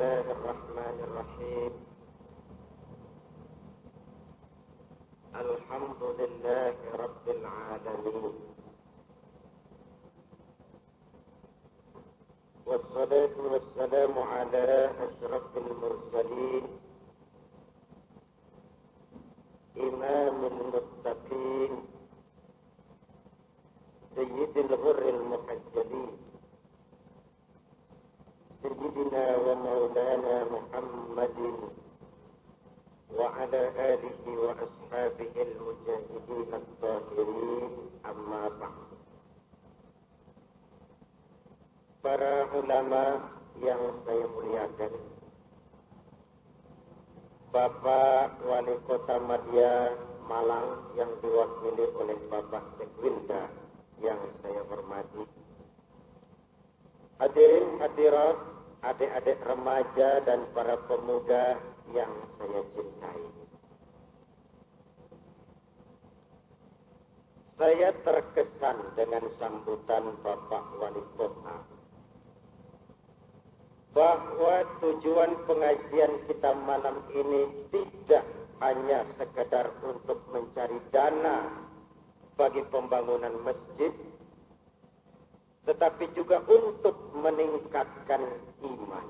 Bismillahirrahmanirrahim. Alhamdulillahi Rabbil Alamin. Wassalatu wassalamu ala asyrafil mursalin imamil muttaqin sayyidil ghurril muhajjalin sayyidina wa maulana Muhammadin wa ala alihi wa ashabihi al-mujahidin al-zahirin, amma ba'd. Para ulama yang saya muliakan, Bapak Wali Kota Madya Malang yang diwakili oleh Bapak Sekwilda yang saya hormati, hadirin hadirat, adik-adik remaja dan para pemuda yang saya cintai. Saya terkesan dengan sambutan Bapak Wali Kota, bahwa tujuan pengajian kita malam ini tidak hanya sekedar untuk mencari dana bagi pembangunan masjid, tetapi juga untuk meningkatkan iman.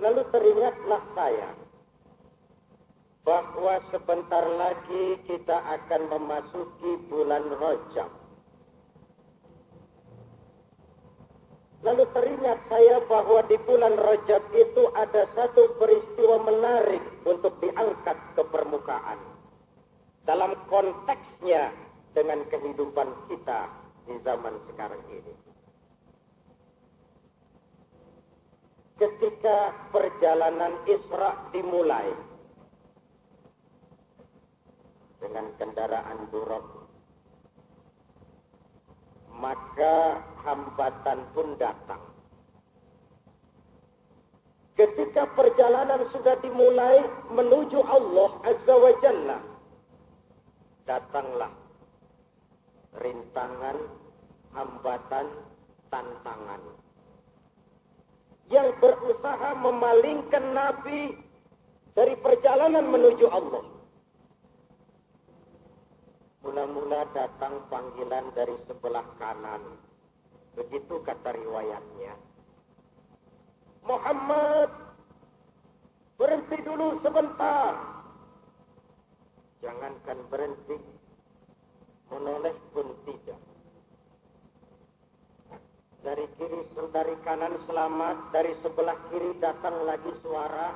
Lalu teringatlah saya bahwa sebentar lagi kita akan memasuki bulan Rajab. Lalu teringat saya bahwa di bulan Rajab itu ada satu peristiwa menarik untuk diangkat ke permukaan dalam konteksnya dengan kehidupan kita di zaman sekarang ini. Ketika perjalanan Isra dimulai dengan kendaraan buruk, maka hambatan pun datang. Ketika perjalanan sudah dimulai menuju Allah Azza wa Jalla, datanglah rintangan, hambatan, tantangan yang berusaha memalingkan Nabi dari perjalanan menuju Allah. Mula-mula datang panggilan dari sebelah kanan. Begitu kata riwayatnya. Muhammad, berhenti dulu sebentar. Jangankan berhenti, menoleh pun tidak. Dari kiri, dari kanan selamat, dari sebelah kiri datang lagi suara.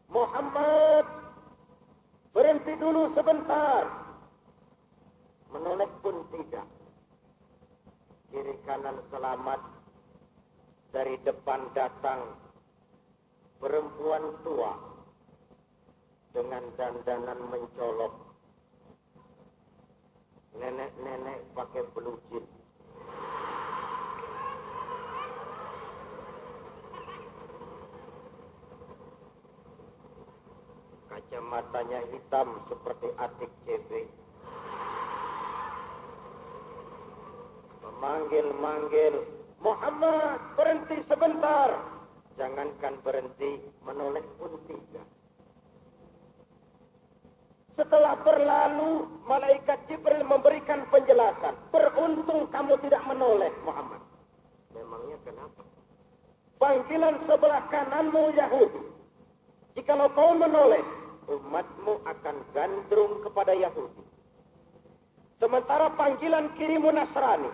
Muhammad, berhenti dulu sebentar. Menoleh pun tidak. Kiri kanan selamat, dari depan datang perempuan tua dengan dandanan mencolok. Nenek-nenek pakai belucit. Kacamatanya hitam seperti atik CB. Memanggil-manggil, Muhammad, berhenti sebentar. Jangankan berhenti, menoleh pun tidak. Setelah berlalu, malaikat Jibril memberikan penjelasan. Beruntung kamu tidak menoleh, Muhammad. Memangnya kenapa? Panggilan sebelah kananmu Yahudi. Jikalau kau menoleh, umatmu akan gandrung kepada Yahudi. Sementara panggilan kirimu Nasrani.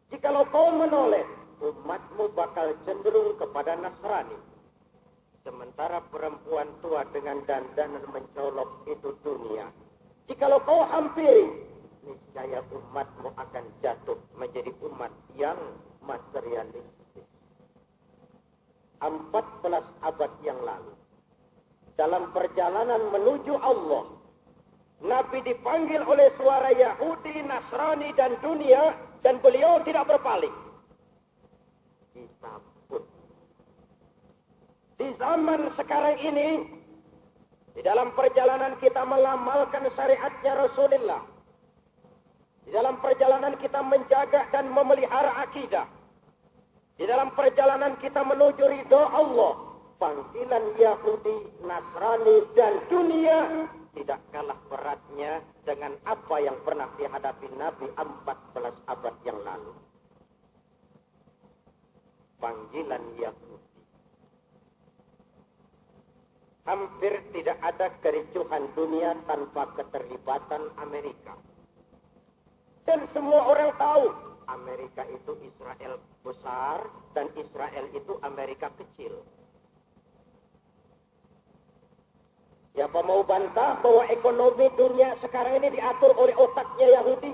Jikalau kau menoleh, umatmu bakal cenderung kepada Nasrani. Sementara perempuan tua dengan dandanan mencolok itu dunia. Jikalau kau hampiri, niscaya umatmu akan jatuh menjadi umat yang materialistis. 14 abad yang lalu, dalam perjalanan menuju Allah, Nabi dipanggil oleh suara Yahudi, Nasrani, dan dunia, dan beliau tidak berpaling. Disambut. Di zaman sekarang ini, di dalam perjalanan kita mengamalkan syariatnya Rasulullah, di dalam perjalanan kita menjaga dan memelihara akidah, Di dalam perjalanan kita menuju ridho Allah, panggilan Yahudi, Nasrani, dan dunia tidak kalah beratnya dengan apa yang pernah dihadapi Nabi 14 abad yang lalu. Panggilan Yahudi. Hampir tidak ada kericuhan dunia tanpa keterlibatan Amerika. Dan semua orang tahu, Amerika itu Israel besar dan Israel itu Amerika kecil. Siapa mau bantah bahwa ekonomi dunia sekarang ini diatur oleh otaknya Yahudi?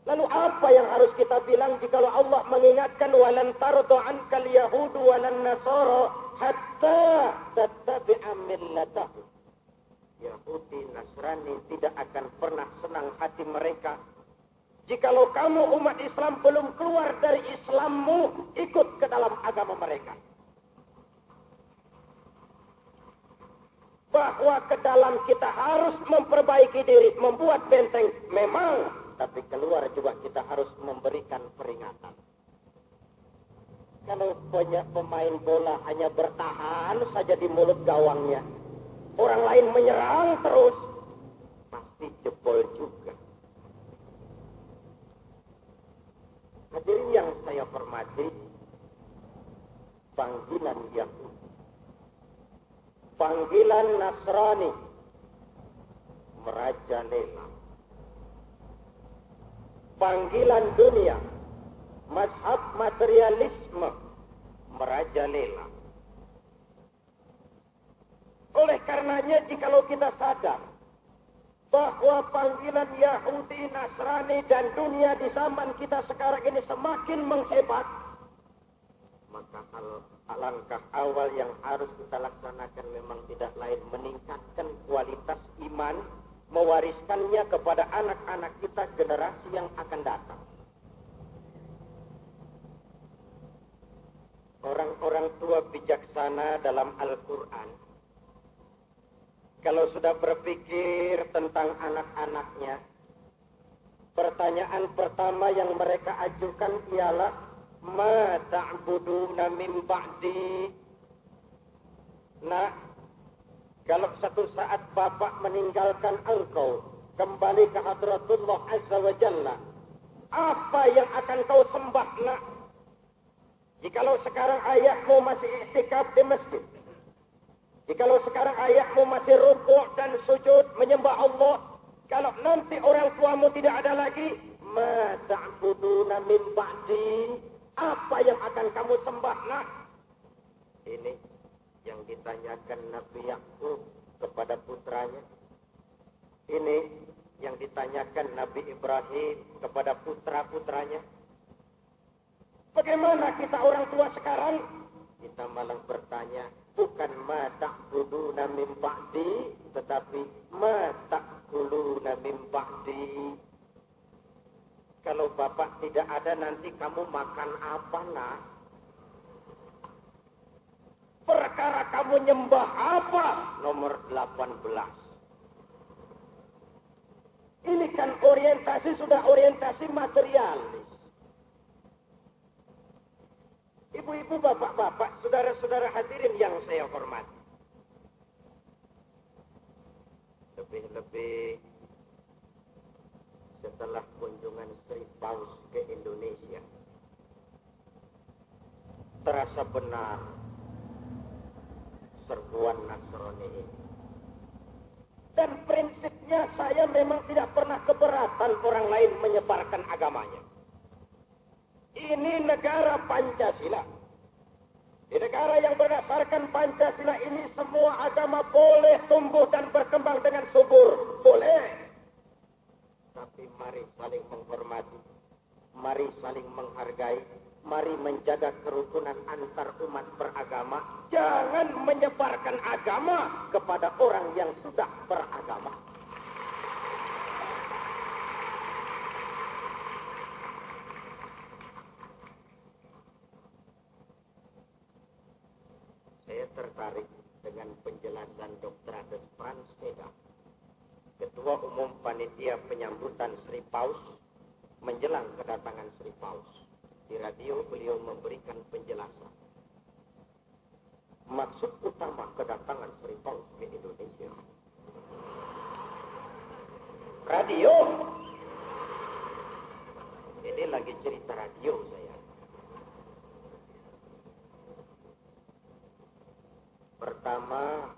Lalu apa yang harus kita bilang jikalau Allah mengingatkan walan tardu ankal yahudu walan nasara hatta tattabi'a millatahum. Yahudi Nasrani tidak akan pernah senang hati mereka jikalau kamu umat Islam belum keluar dari Islammu, ikut ke dalam agama mereka. Bahwa ke dalam kita harus memperbaiki diri, membuat benteng, memang, tapi keluar juga kita harus memberikan peringatan. Kalau banyak pemain bola hanya bertahan saja di mulut gawangnya, orang lain menyerang terus, pasti jebol juga. Hadirin yang saya hormati, panggilan Yahudi, panggilan Nasrani merajalela, panggilan dunia, mazhab materialisme merajalela. Oleh karenanya jikalau kita sadar bahwa panggilan Yahudi, Nasrani, dan dunia di zaman kita sekarang ini semakin menghebat, maka langkah awal yang harus kita laksanakan memang tidak lain meningkatkan kualitas iman, mewariskannya kepada anak-anak kita generasi yang akan datang. Orang-orang tua bijaksana dalam Al-Quran kalau sudah berpikir tentang anak-anaknya, pertanyaan pertama yang mereka ajukan ialah ma ta'buduna min ba'di. Nah, kalau satu saat bapak meninggalkan engkau, kembali ke hadratullah azza wa jalla, apa yang akan kau sembah, nak? Jikalau sekarang ayahmu masih i'tikaf di masjid, jikalau sekarang ayahmu masih rukuk dan sujud menyembah Allah, kalau nanti orang tuamu tidak ada lagi, ma ta'buduna min ba'di, apa yang akan kamu sembah, nak? Ini yang ditanyakan Nabi Yakub kepada putranya. Ini yang ditanyakan Nabi Ibrahim kepada putra-putranya. Bagaimana kita orang tua sekarang? Kita malah bertanya, bukan ma ta'buduna min ba'di, tetapi ma ta'kuluna min ba'di. Kalau bapak tidak ada nanti kamu makan apa, nak? Perkara kamu nyembah apa? Nomor 18. Ini kan orientasi, sudah orientasi materialis. Ibu-ibu, bapak-bapak, saudara-saudara hadirin yang saya hormati. Lebih-lebih setelah kunjungan Sri Paus ke Indonesia, terasa benar serbuan Nasrani ini. Dan prinsipnya saya memang tidak pernah keberatan orang lain menyebarkan agamanya. Ini negara Pancasila. Di negara yang berdasarkan Pancasila ini semua agama boleh tumbuh dan berkembang dengan subur. Boleh. Tapi mari saling menghormati. Mari saling menghargai. Mari menjaga kerukunan antar umat beragama. Jangan menyebarkan agama kepada orang yang sudah beragama. Saya tertarik dengan penjelasan Dr. Ades Frans Seda, Ketua Umum Panitia Penyambutan Sri Paus menjelang kedatangan Sri Paus. Di radio beliau memberikan penjelasan maksud utama kedatangan Sri Paus ke Indonesia. Radio. Ini lagi cerita radio saya. Pertama,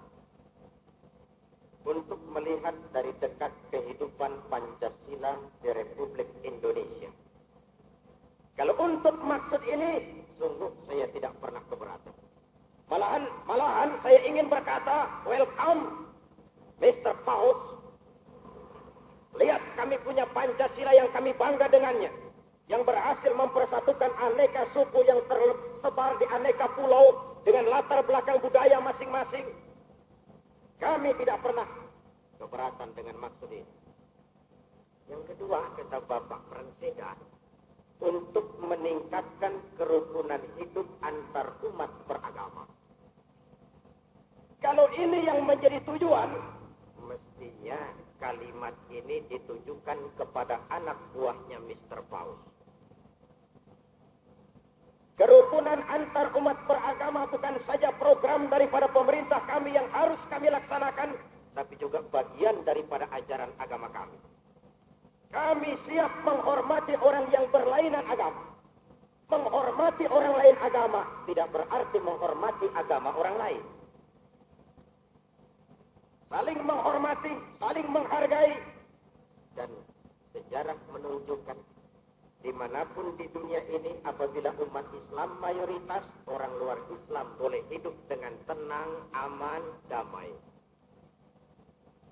untuk melihat dari dekat kehidupan Pancasila di Republik Indonesia. Kalau untuk maksud ini, sungguh saya tidak pernah keberatan. Malahan saya ingin berkata, welcome, Mr. Paus. Lihat kami punya Pancasila yang kami bangga dengannya. Yang berhasil mempersatukan aneka suku yang tersebar di aneka pulau dengan latar belakang budaya masing-masing. Kami tidak pernah keberatan dengan maksud ini. Yang kedua, kata Bapak Pranseda, untuk meningkatkan kerukunan hidup antar umat beragama. Kalau ini yang menjadi tujuan, mestinya kalimat ini ditujukan kepada anak buahnya Mr. Paus. Kerukunan antar umat beragama bukan saja program daripada pemerintah kami yang harus kami laksanakan, tapi juga bagian daripada ajaran agama kami. Kami siap menghormati orang yang berlainan agama. Menghormati orang lain agama tidak berarti menghormati agama orang lain. Saling menghormati, saling menghargai. Dan sejarah menunjukkan dimanapun di dunia ini apabila umat Islam mayoritas, orang luar Islam boleh hidup dengan tenang, aman, damai.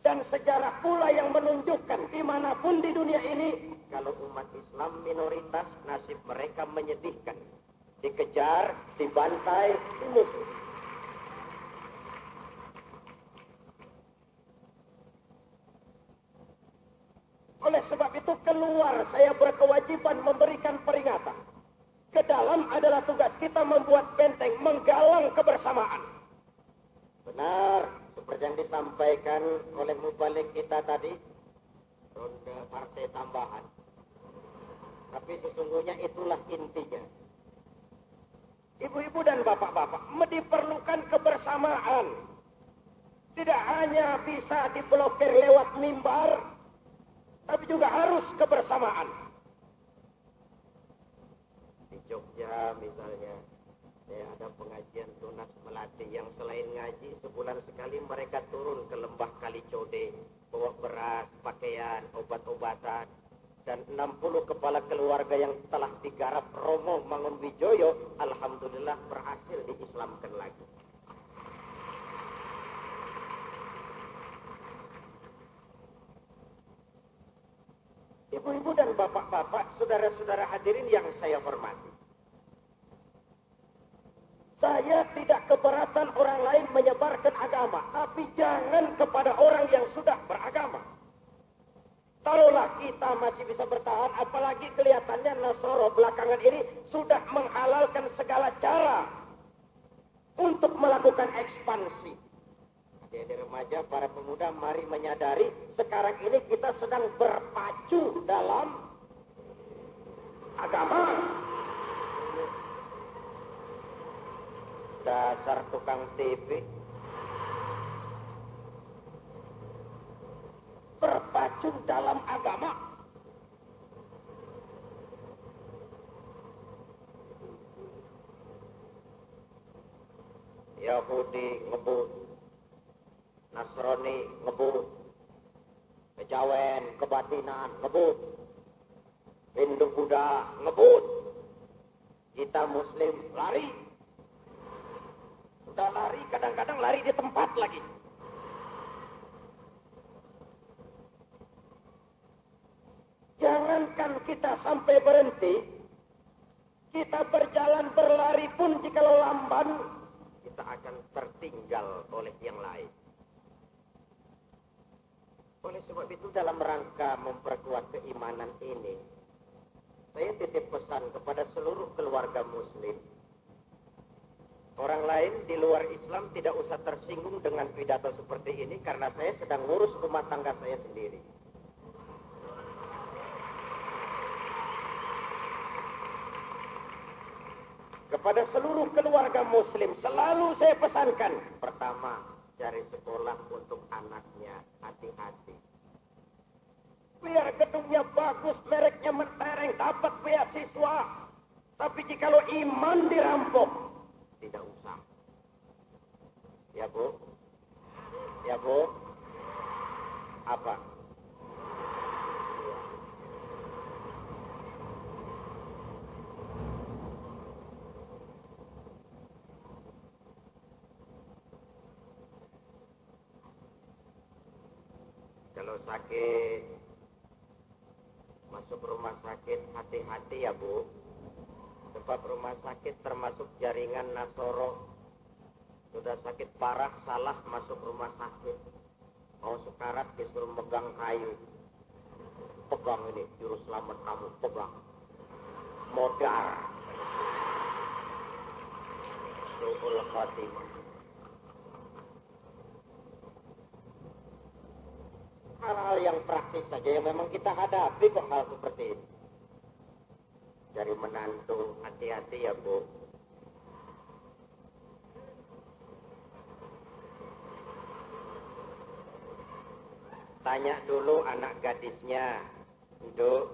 Dan sejarah pula yang menunjukkan dimanapun di dunia ini, kalau umat Islam minoritas, nasib mereka menyedihkan. Dikejar, dibantai, dimusuh. Oleh sebab itu keluar saya berkewajiban memberikan peringatan. Ke dalam adalah tugas kita membuat benteng, menggalang kebersamaan. Benar, seperti yang disampaikan oleh mubalik kita tadi, ronde partai tambahan. Tapi sesungguhnya itulah intinya. Ibu-ibu dan bapak-bapak, diperlukan kebersamaan. Tidak hanya bisa diblokir lewat mimbar, tapi juga harus kebersamaan. Di Jogja misalnya, ada pengajian tunas melati yang selain ngaji, sebulan sekali mereka turun ke lembah Kalicode, bawa beras, pakaian, obat-obatan, dan 60 kepala keluarga yang telah digarap Romo Mangunwijoyo, alhamdulillah berhasil diislamkan lagi. Ibu-ibu dan bapak-bapak, saudara-saudara hadirin yang saya hormati. Saya tidak keberatan orang lain menyebarkan agama, tapi jangan kepada orang yang sudah beragama. Taruhlah kita masih bisa bertahan, apalagi kelihatannya Nasoro belakangan ini sudah menghalalkan segala cara untuk melakukan ekspansi. Adik-adik remaja, para pemuda, mari menyadari sekarang ini kita sedang berpacu dalam agama. Dasar tukang TV. Berpacu dalam agama. Yahudi ngebut, Nasrani ngebut, Kejawen, kebatinan ngebut, Hindu Buddha ngebut, kita Muslim lari. Sudah lari, kadang-kadang lari di tempat lagi. Jangankan kita sampai berhenti, kita berjalan berlari pun jikalau lamban, kita akan tertinggal oleh yang lain. Oleh sebab itu dalam rangka memperkuat keimanan ini, saya titip pesan kepada seluruh keluarga muslim. Orang lain di luar Islam tidak usah tersinggung dengan pidato seperti ini karena saya sedang ngurus rumah tangga saya sendiri. kepada seluruh keluarga muslim selalu saya pesankan. Pertama, cari sekolah untuk anaknya, hati-hati. Biar gedungnya bagus, mereknya mentereng, dapat beasiswa. Tapi jikalau iman dirampok, tidak usah. Ya Bu? Ya Bu? Apa? Kalau sakit, masuk rumah sakit, hati-hati ya Bu. Sebab rumah sakit termasuk jaringan Nasoro. Sudah sakit parah, salah masuk rumah sakit. Mau sekarat disuruh megang kayu. Pegang ini, juru selamat kamu, pegang. Modal. Su'ul khatimah. Hal-hal yang praktis saja yang memang kita hadapi kok hal seperti ini. Dari menantu, hati-hati ya Bu. Tanya dulu anak gadisnya, Nduk,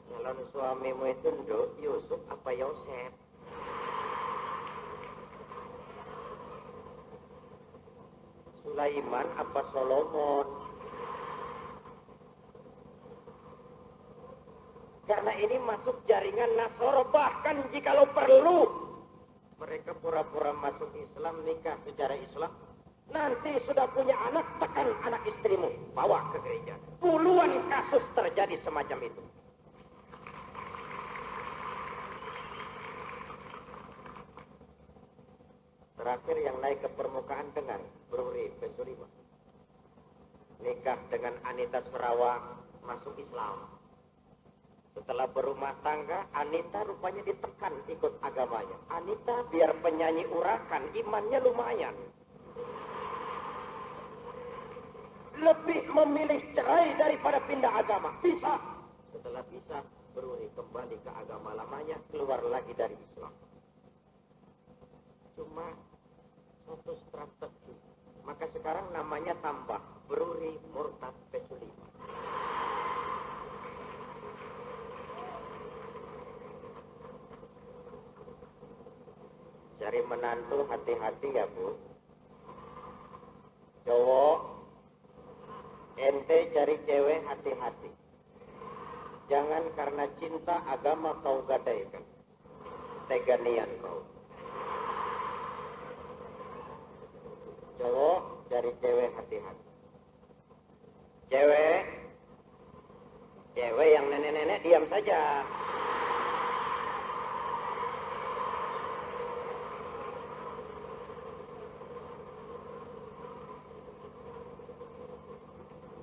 calon suamimu itu Nduk, Yusuf apa Yosef? Sulaiman apa Solomon? Karena ini masuk jaringan Nasoro, bahkan jikalau perlu mereka pura-pura masuk Islam, nikah secara Islam. Nanti sudah punya anak, tekan anak istrimu, bawa ke gereja. Puluhan kasus terjadi semacam itu. Terakhir yang naik ke permukaan dengan Bruri Pesulima. Nikah dengan Anita Sarawak, masuk Islam. Setelah berumah tangga, Anita rupanya ditekan ikut agamanya. Anita biar penyanyi urakan, imannya lumayan. Lebih memilih cerai daripada pindah agama. Bisa. Setelah bisa, Bruri kembali ke agama lamanya, keluar lagi dari Islam. Cuma satu strategi. Maka sekarang namanya tambah Bruri Murtad Pesulima. Cari menantu hati-hati ya Bu. Cowok, ente cari cewek hati-hati. Jangan karena cinta agama kau gadaikan. Teganian kau. Cowok cari cewek hati-hati. Cewek yang nenek-nenek diam saja.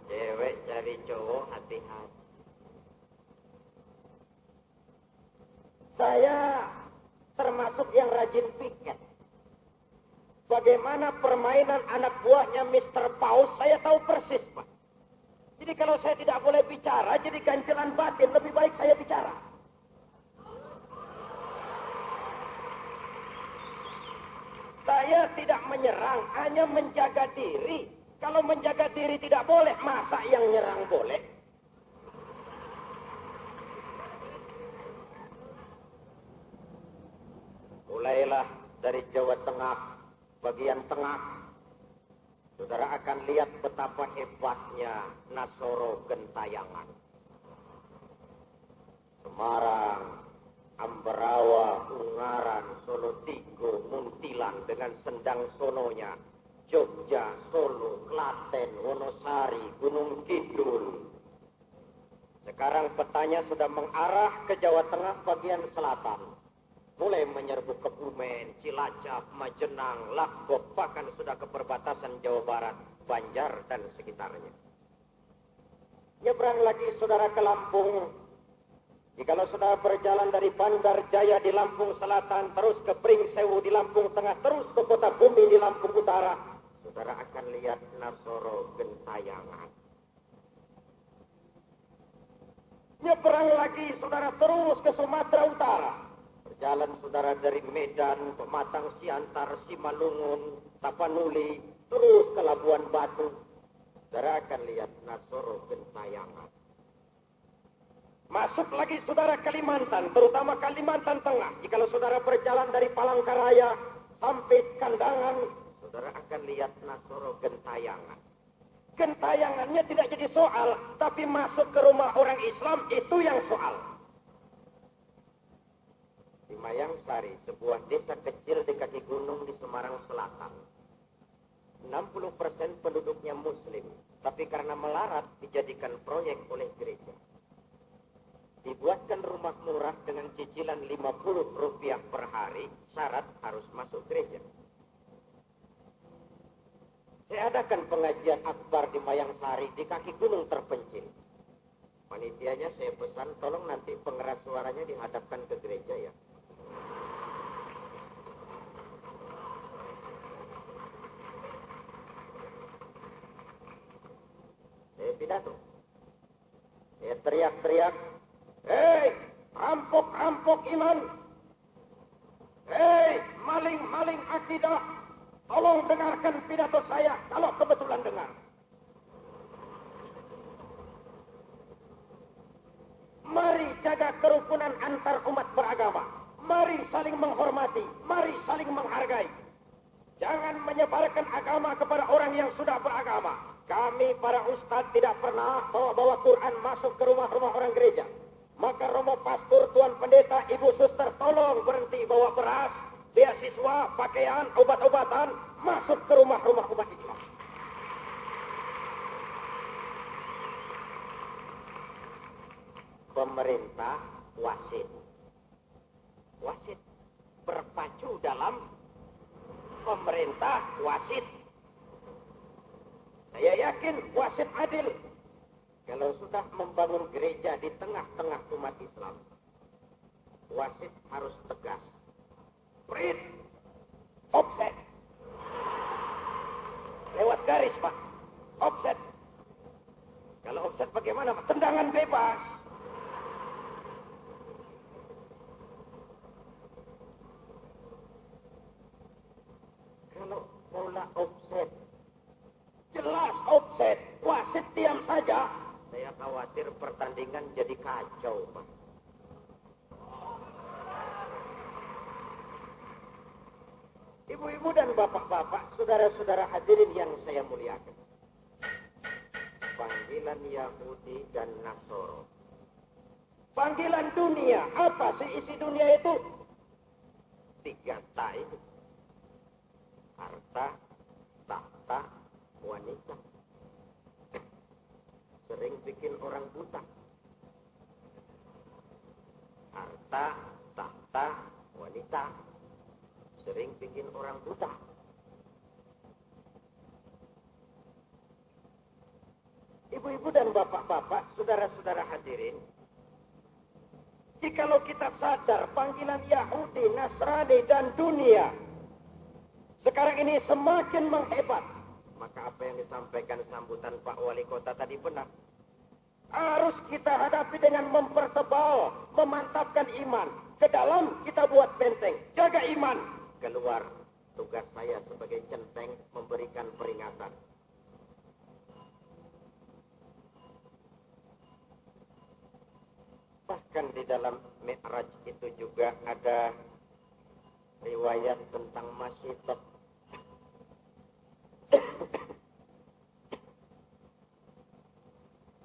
Cewek cari cowok hati-hati. Saya termasuk yang rajin piket. Bagaimana permainan anak buahnya Mr. Paus, saya tahu persis, Pak. Jadi kalau saya tidak boleh bicara, jadi ganjelan batin, lebih baik saya bicara. Saya tidak menyerang, hanya menjaga diri. Kalau menjaga diri tidak boleh, masa yang nyerang boleh? Mulailah dari Jawa Tengah, bagian tengah. Saudara akan lihat betapa hebatnya Nasoro Gentayangan. Semarang, Ambarawa, Ungaran, Solo Tigo, Muntilan dengan sendang sononya. Jogja, Solo, Klaten, Wonosari, Gunung Kidul. Sekarang petanya sudah mengarah ke Jawa Tengah bagian selatan. Mulai menyerbu Kebumen, Cilacap, Majenang, Lakbok, bahkan sudah ke perbatasan Jawa Barat, Banjar dan sekitarnya. Nyebrang lagi saudara ke Lampung. Jikalau saudara berjalan dari Bandar Jaya di Lampung Selatan, terus ke Pringsewu di Lampung Tengah, terus ke Kota Bumi di Lampung Utara, saudara akan lihat Nasoro Gentayangan. Nyebrang lagi saudara terus ke Sumatera Utara. Jalan saudara dari Medan, Pematang Siantar, Simalungun, Tapanuli, terus ke Labuan Batu. Saudara akan lihat Nasoro Gentayangan. Masuk lagi saudara Kalimantan, terutama Kalimantan Tengah. Jikalau saudara berjalan dari Palangkaraya sampai Kandangan, saudara akan lihat Nasoro Gentayangan. Gentayangannya tidak jadi soal, tapi masuk ke rumah orang Islam itu yang soal. Di Mayangsari, sebuah desa kecil di kaki gunung di Semarang Selatan. 60% penduduknya Muslim, tapi karena melarat dijadikan proyek oleh gereja. Dibuatkan rumah murah dengan cicilan Rp50 per hari, syarat harus masuk gereja. Saya adakan pengajian akbar di Mayangsari di kaki gunung terpencil. Panitianya saya pesan, tolong nanti pengeras suaranya dihadapkan ke gereja ya. Saya pidato. Saya teriak-teriak, hei, rampok-rampok iman. Hei, maling-maling akidah. Tolong dengarkan pidato saya kalau kebetulan dengar. Mari jaga kerukunan antar umat beragama. Mari saling menghormati. Mari saling menghargai. Jangan menyebarkan agama kepada orang yang sudah beragama. Kami para ustadz tidak pernah bawa Quran masuk ke rumah-rumah orang gereja. Maka romo pastor, tuan pendeta, ibu suster, tolong berhenti bawa beras, beasiswa, pakaian, obat-obatan masuk ke rumah-rumah umat Islam. Pemerintah wasit. Wasit berpacu dalam pemerintah wasit. Saya yakin wasit adil. Kalau sudah membangun gereja di tengah-tengah umat Islam, wasit harus tegas. Prit, offset. Lewat garis, Pak. Offset. Kalau offset bagaimana, Pak? Tendangan bebas. Kalau bola offset, jelas offset, wasit diam saja. Saya khawatir pertandingan jadi kacau, Pak. Ibu-ibu dan bapak-bapak, saudara-saudara hadirin yang saya muliakan. Panggilan Yahudi dan Nasoro. Panggilan dunia, apa sih isi dunia itu? 3 ta itu. Harta, tahta, wanita. Sering bikin orang buta. Harta, tahta, wanita. Sering bikin orang buta. Ibu-ibu dan bapak-bapak, saudara-saudara hadirin, jikalau kita sadar panggilan Yahudi, Nasrani, dan dunia sekarang ini semakin menghebat, maka apa yang disampaikan sambutan Pak Wali Kota tadi benar. Harus kita hadapi dengan mempertebal, memantapkan iman. Ke dalam kita buat benteng, jaga iman. Keluar, tugas saya sebagai centeng memberikan peringatan. Bahkan di dalam Mi'raj itu juga ada riwayat tentang Masyitok.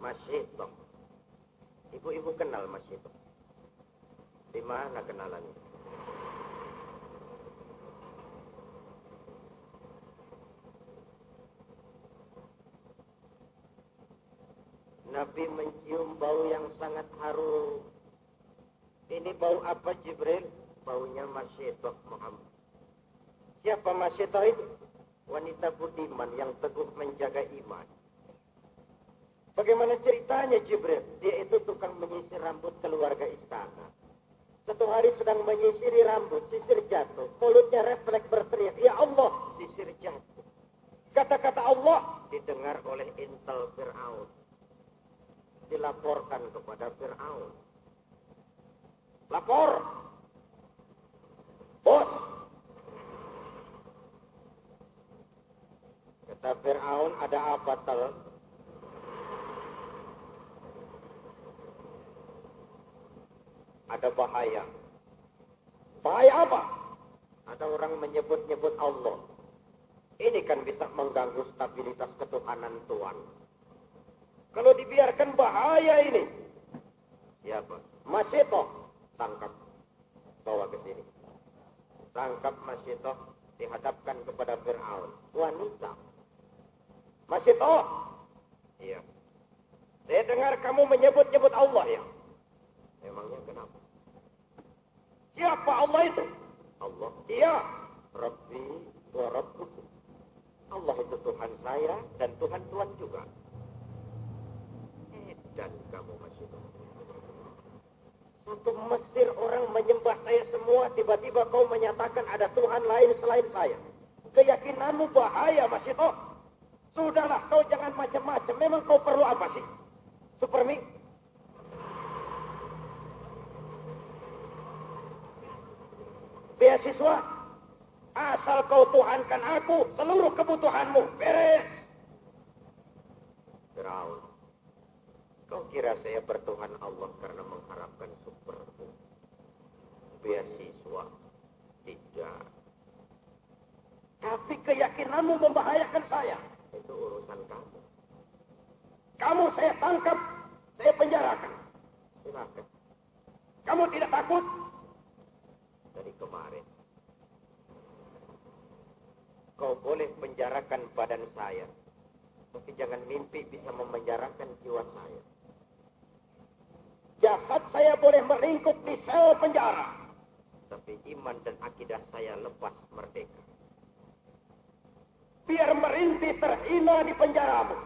Masyitok. Ibu-ibu kenal Masyitok? Di mana kenalannya? Nabi mencium bau yang sangat harum. Ini bau apa, Jibril? Baunya Masyitok Muhammad. Siapa Masyitok itu? Wanita budiman yang teguh menjaga iman. Bagaimana ceritanya, Jibril? Dia itu tukang menyisir rambut keluarga istana. Satu hari sedang menyisiri rambut, sisir jatuh. Mulutnya refleks berteriak, "Ya Allah!" Sisir jatuh. Kata-kata Allah didengar oleh intel Fir'aun. Dilaporkan kepada Fir'aun. Lapor. Fir'aun, ada apa Tel? Ada bahaya. Bahaya apa? Ada orang menyebut-nyebut Allah. Ini kan bisa mengganggu stabilitas ketuhanan Tuhan. Kalau dibiarkan bahaya ini. Siapa? Masyitoh. Tangkap. Bawa ke sini. Tangkap Masyitoh. Dihadapkan kepada Fir'aun. Wanita. Masyitoh. Iya. Saya dengar kamu menyebut-nyebut Allah ya. Memangnya kenapa? Siapa Allah itu? Allah. Iya. Rabbi wa Rabbukum. Allah itu Tuhan saya dan Tuhan Tuhan juga. Dan kamu masih satu Mesir orang menyembah saya semua, tiba-tiba kau menyatakan ada Tuhan lain selain saya. Keyakinanmu bahaya masih toh. Sudahlah, kau jangan macam-macam. Memang kau perlu apa sih? Supermi? Beasiswa? Asal kau tuhankan aku, seluruh kebutuhanmu beres. Firaun, kau kira saya bertuhan Allah karena mengharapkan supermi? Beasiswa? Tidak. Tapi keyakinanmu membahayakan saya. Itu urusan kamu. Kamu saya tangkap, saya penjarakan. Silakan. Kamu tidak takut? Dari kemarin. Kau boleh penjarakan badan saya. Tapi jangan mimpi bisa memenjarakan jiwa saya. Jasad saya boleh meringkuk di sel penjara. Tapi iman dan akidah saya lepas merdeka. Biar merintih terhina di penjaramu.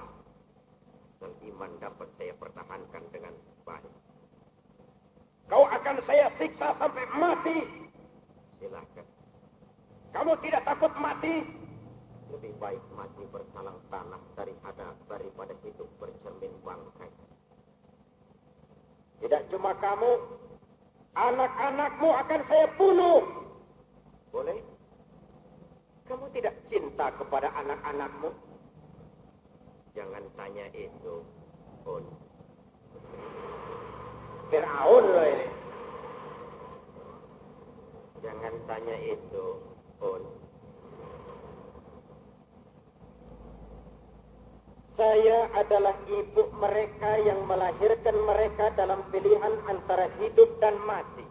Dan iman dapat saya pertahankan dengan baik. Kau akan saya siksa sampai mati. Silakan. Kamu tidak takut mati? Lebih baik mati bersalang tanah daripada hidup bercermin bangkai. Tidak cuma kamu, anak-anakmu akan saya bunuh. Boleh? Kamu tidak cinta kepada anak-anakmu? Jangan tanya itu, Pun. Fir'aun loh ini. Jangan tanya itu, Pun. Saya adalah ibu mereka yang melahirkan mereka dalam pilihan antara hidup dan mati.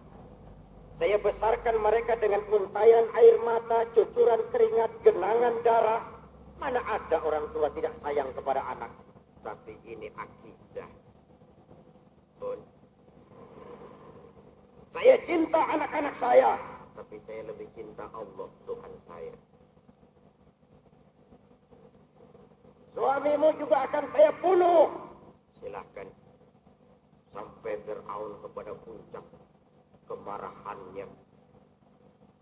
Saya besarkan mereka dengan untayan air mata, cucuran keringat, genangan darah. Mana ada orang tua tidak sayang kepada anak. Tapi ini akidah. Pun. Saya cinta anak-anak saya. Tapi saya lebih cinta Allah, Tuhan saya. Suamimu juga akan saya bunuh. Silakan. Sampai Fir'aun kepada puncak kemarahannya.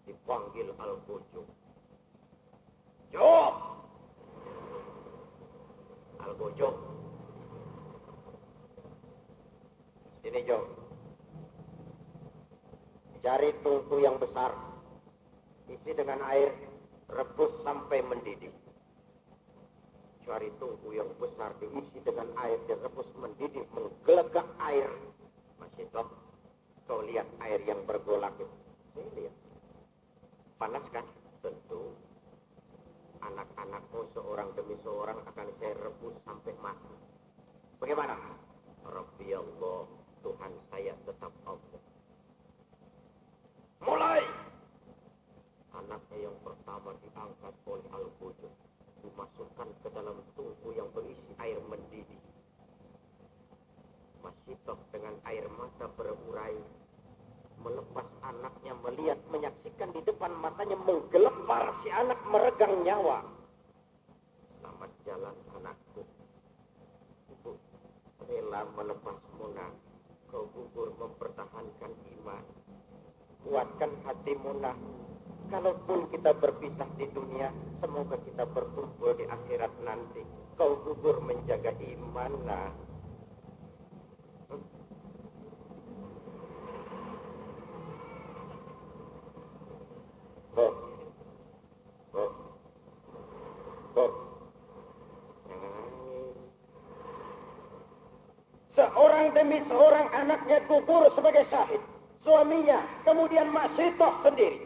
Dipanggil Al-Bujum. Job! Al-Bujum. Sini Job. Cari tungku yang besar. Isi dengan air. Rebus sampai mendidih. Cari tungku yang besar, diisi dengan air, direbus mendidih, menggelegak air. Masih toh, kau lihat air yang bergolak itu. Saya lihat. Panas kan? Tentu. Anak-anakmu seorang demi seorang akan saya rebus sampai mati. Bagaimana? Rabbi Allah, Tuhan saya tetap Allah. Mulai! Anaknya yang pertama diangkat oleh Al-Bujum. Dimasukkan ke dalam tungku yang berisi air mendidih. Masyitoh dengan air mata berurai melepas anaknya, melihat, menyaksikan di depan matanya menggelepar si anak meregang nyawa. Selamat jalan anakku. Ibu rela melepas Muna. Kau gugur mempertahankan iman. Kuatkan hati Muna. Kalaupun kita berpisah di dunia, semoga kita berkumpul di akhirat nanti. Kau gugur menjaga iman, nah. Bob. seorang demi seorang anaknya gugur sebagai syahid. Suaminya, kemudian masih toh sendiri.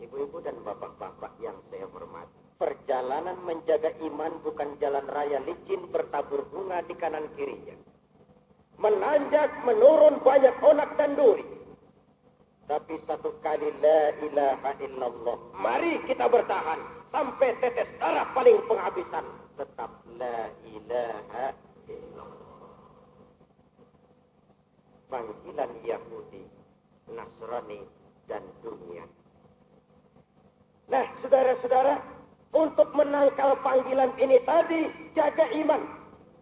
Ibu-ibu dan bapak-bapak yang saya hormati, perjalanan menjaga iman bukan jalan raya licin bertabur bunga di kanan kirinya. Menanjak, menurun banyak onak dan duri. Tapi satu kali la ilaha illallah. Mari kita bertahan sampai tetes darah paling penghabisan. Tetap la ilaha illallah. Panggilan Yahudi, Nasrani, dan dunia. Nah, saudara-saudara, untuk menangkal panggilan ini tadi, jaga iman.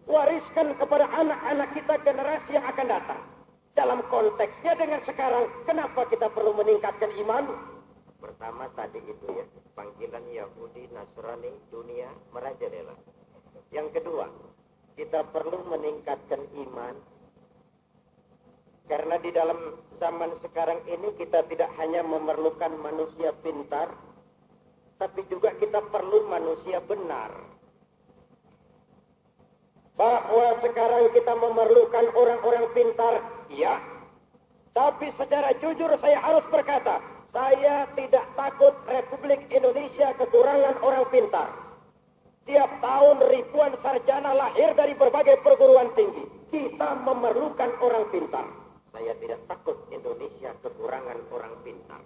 Wariskan kepada anak-anak kita generasi yang akan datang. Dalam konteksnya dengan sekarang, kenapa kita perlu meningkatkan iman? Pertama tadi itu ya, panggilan Yahudi, Nasrani, dunia, merajalela. Yang kedua, kita perlu meningkatkan iman. Karena di dalam zaman sekarang ini kita tidak hanya memerlukan manusia pintar, tapi juga kita perlu manusia benar. Bahwa sekarang kita memerlukan orang-orang pintar, ya. Tapi secara jujur saya harus berkata, saya tidak takut Republik Indonesia kekurangan orang pintar. Tiap tahun ribuan sarjana lahir dari berbagai perguruan tinggi. Kita memerlukan orang pintar. Saya tidak takut Indonesia kekurangan orang pintar.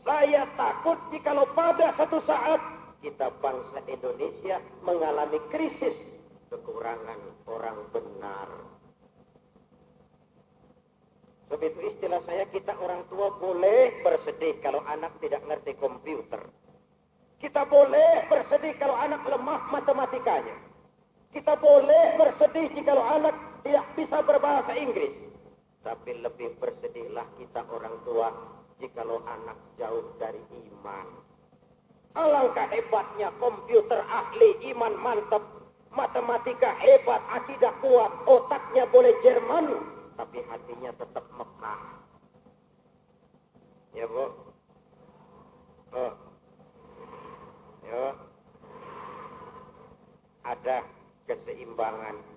Saya takut jikalau pada satu saat kita bangsa Indonesia mengalami krisis kekurangan orang benar. Sebab itu istilah saya, kita orang tua boleh bersedih kalau anak tidak ngerti komputer. Kita boleh bersedih kalau anak lemah matematikanya. Kita boleh bersedih jikalau anak tidak bisa berbahasa Inggris. Tapi lebih bersedihlah kita orang tua jikalau anak jauh dari iman. Alangkah hebatnya komputer ahli, iman mantap, matematika hebat, akidah kuat, otaknya boleh Jerman, tapi hatinya tetap Mekah. Ya Bu? Ya. Ada keseimbangan.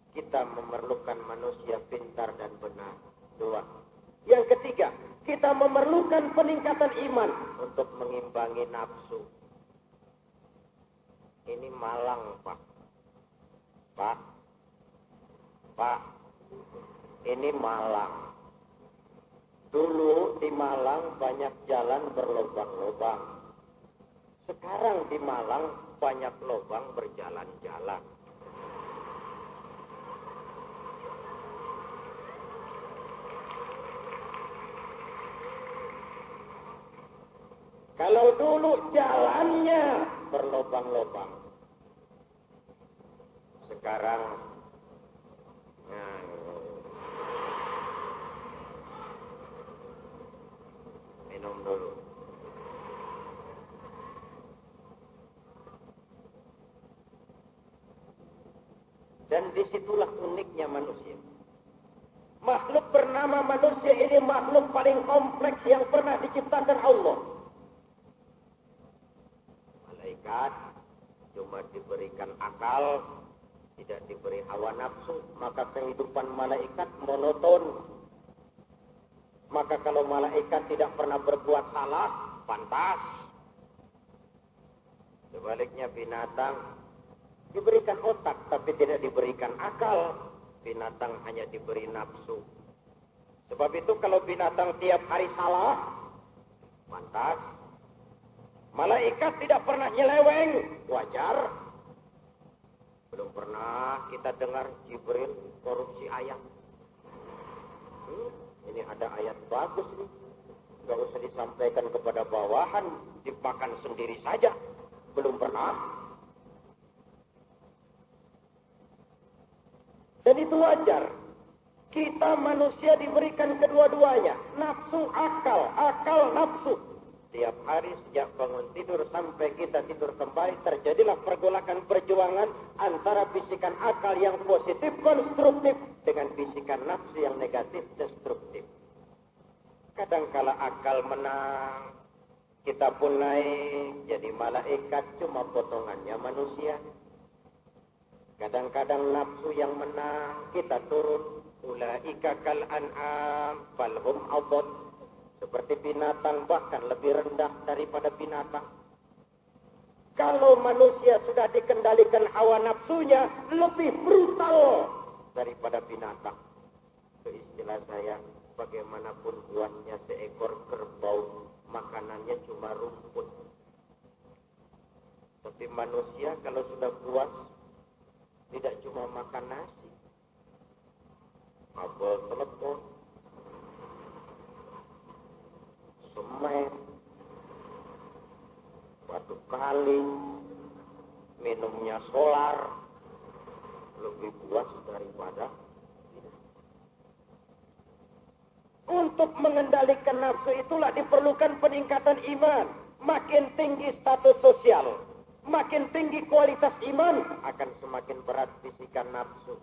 Kita memerlukan manusia pintar dan benar. Dua. Yang ketiga, kita memerlukan peningkatan iman untuk mengimbangi nafsu. Ini Malang, Pak. Pak, ini Malang. Dulu di Malang banyak jalan berlobang-lobang. Sekarang di Malang banyak lobang berjalan-jalan. Kalau dulu jalannya berlobang-lobang, sekarang minum dulu. Dan disitulah uniknya manusia. Makhluk bernama manusia ini makhluk paling kompleks yang pernah diciptakan Allah. Malaikat cuma diberikan akal, tidak diberi hawa nafsu, maka kehidupan malaikat monoton. Maka kalau malaikat tidak pernah berbuat salah, pantas. Sebaliknya binatang diberikan otak tapi tidak diberikan akal. Binatang hanya diberi nafsu. Sebab itu kalau binatang tiap hari salah, pantas. Malaikat tidak pernah nyeleweng, wajar. Belum pernah kita dengar Jibril korupsi ayat. Ini ada ayat bagus nih. Gak usah disampaikan kepada bawahan, dimakan sendiri saja. Belum pernah. Dan itu wajar. Kita manusia diberikan kedua-duanya. Nafsu, akal. Akal, nafsu. Tiap hari sejak bangun tidur sampai kita tidur kembali, terjadilah pergolakan perjuangan antara bisikan akal yang positif, konstruktif, dengan bisikan nafsu yang negatif, destruktif. Kadangkala akal menang, kita pun naik, jadi malaikat cuma potongannya manusia. Kadang-kadang nafsu yang menang, kita turun. Ulaika kal an'am bal hum adall. Seperti binatang, bahkan lebih rendah daripada binatang. Kalau manusia sudah dikendalikan hawa nafsunya, lebih brutal daripada binatang. Itu istilah saya, bagaimanapun buatnya seekor kerbau, makanannya cuma rumput. Tapi manusia kalau sudah puas, tidak cuma makan nasi, kabel telepon, semen, batu kali, minumnya solar, lebih puas daripada ini. Untuk mengendalikan nafsu itulah diperlukan peningkatan iman. Makin tinggi status sosial, makin tinggi kualitas iman, akan semakin berat bisikan nafsu.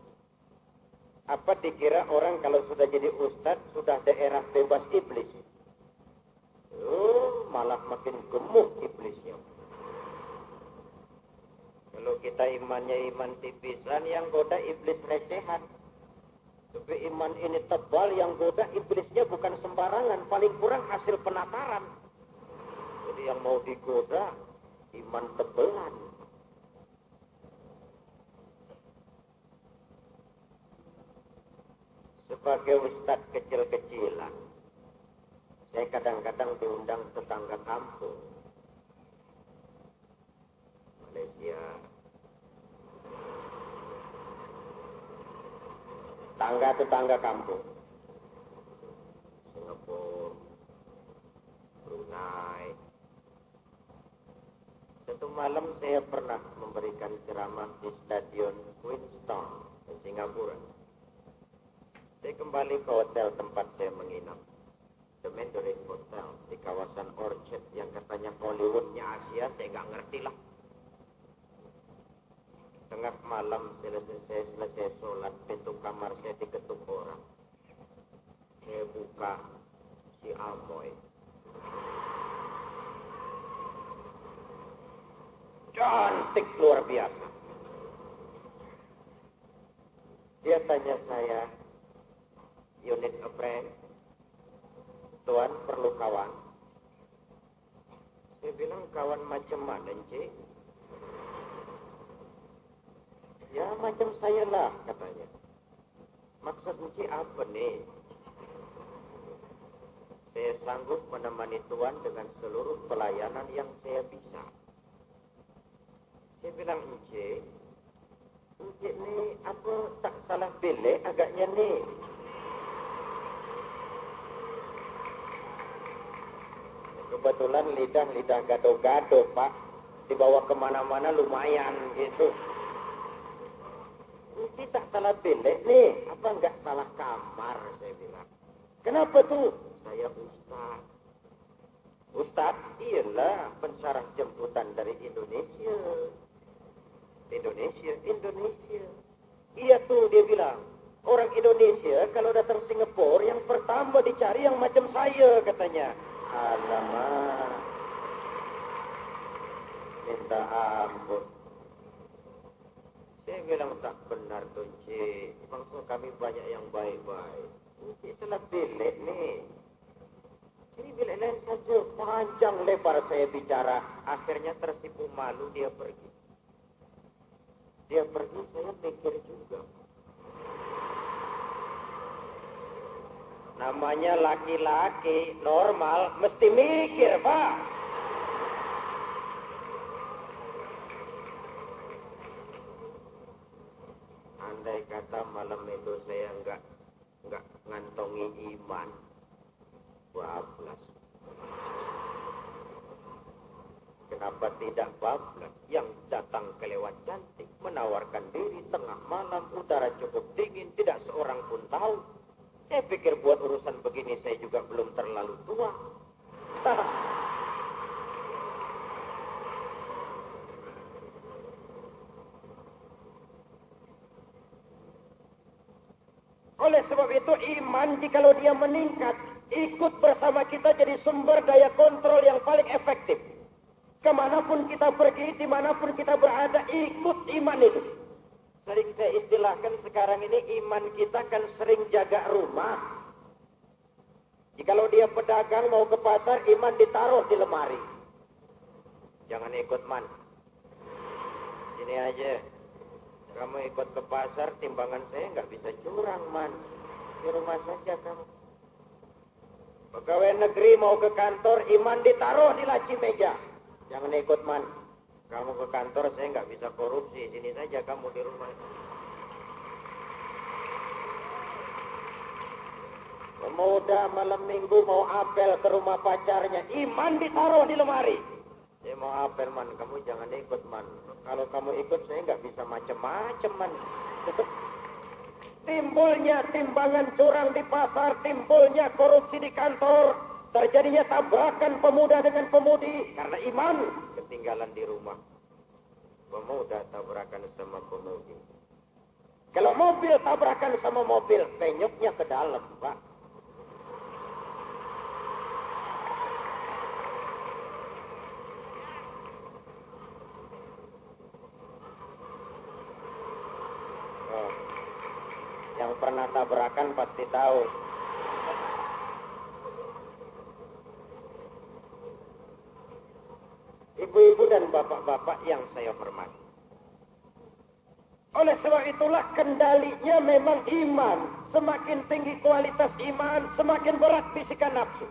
Apa dikira orang kalau sudah jadi ustadz, sudah daerah bebas iblis? Malah makin gemuk iblisnya. Kalau kita imannya iman tipisan, yang goda iblis recehan. Tapi iman ini tebal, yang goda iblisnya bukan sembarangan, paling kurang hasil penataran. Jadi yang mau digoda iman tebelan. Sebagai ustadz kecil-kecilan, saya kadang-kadang diundang tetangga kampung Malaysia, tetangga kampung Singapura, Brunei. Satu malam saya pernah memberikan ceramah di Stadion Queenstown di Singapura. Saya kembali ke hotel tempat saya menginap, The Mandarin Hotel di kawasan Orchard yang katanya Hollywoodnya Asia. Saya nggak ngerti lah. Tengah malam selesai sholat, pintu kamar saya diketuk orang. Saya buka, si Amoy. Cantik luar biasa. Dia tanya saya, "You need a friend?" Tuan perlu kawan. Saya bilang, kawan macam mana, Encik? Ya macam saya lah, katanya. Maksud Encik apa nih? Saya sanggup menemani Tuan dengan seluruh pelayanan yang saya bisa. Saya bilang, Encik nih apa tak salah pilih agaknya nih. Kebetulan lidah gado-gado, Pak. Dibawa kemana-mana lumayan gitu. Encik tak salah pilih nih, apa enggak salah kamar, saya bilang. Kenapa tuh? Saya Ustaz. Ustaz? Iyalah, pensyarah jemputan dari Indonesia. Indonesia. Iya tuh, dia bilang. Orang Indonesia kalau datang Singapura, yang pertama dicari yang macam saya, katanya. Alamak. Minta ampun. Saya bilang, tak benar tuh, Cik. Bangsa kami banyak yang baik-baik. Cik salah pilih nih. Jadi bilik lain saja. Panjang lebar saya bicara. Akhirnya tersipu malu, dia pergi. Saya pikir juga. Namanya laki-laki normal mesti mikir, Pak. Andai kata malam itu saya enggak ngantongi iman, bablas. Kenapa tidak bablas? Yang datang kelewat cantik, menawarkan diri tengah malam, udara cukup dingin, tidak seorang pun tahu. Saya pikir buat urusan begini saya juga belum terlalu tua. Oleh sebab itu iman jikalau dia meningkat, ikut bersama kita jadi sumber daya kontrol yang paling efektif. Kemanapun kita pergi, dimanapun kita berada, ikut iman itu. Sering saya istilahkan sekarang ini iman kita kan sering jaga rumah. Jikalau dia pedagang mau ke pasar, iman ditaruh di lemari. Jangan ikut man. Sini aja. Kamu ikut ke pasar, timbangan saya nggak bisa curang man. Di rumah saja kamu. Pegawai negeri mau ke kantor, iman ditaruh di laci meja. Jangan ikut man. Kamu ke kantor, saya nggak bisa korupsi. Sini saja kamu di rumah. Pemuda malam minggu mau apel ke rumah pacarnya, iman ditaruh di lemari. Saya mau apel man, kamu jangan ikut man. Kalau kamu ikut saya nggak bisa macem-macem man. Timbulnya timbangan curang di pasar, timbulnya korupsi di kantor, terjadinya tabrakan pemuda dengan pemudi karena iman ketinggalan di rumah. Pemuda tabrakan sama pemudi. Kalau mobil tabrakan sama mobil, penyoknya ke dalam, Pak. Yang pernah tabrakan pasti tahu. Ibu-ibu dan bapak-bapak yang saya hormati. Oleh sebab itulah kendalinya memang iman. Semakin tinggi kualitas iman, semakin berat bisikan nafsu.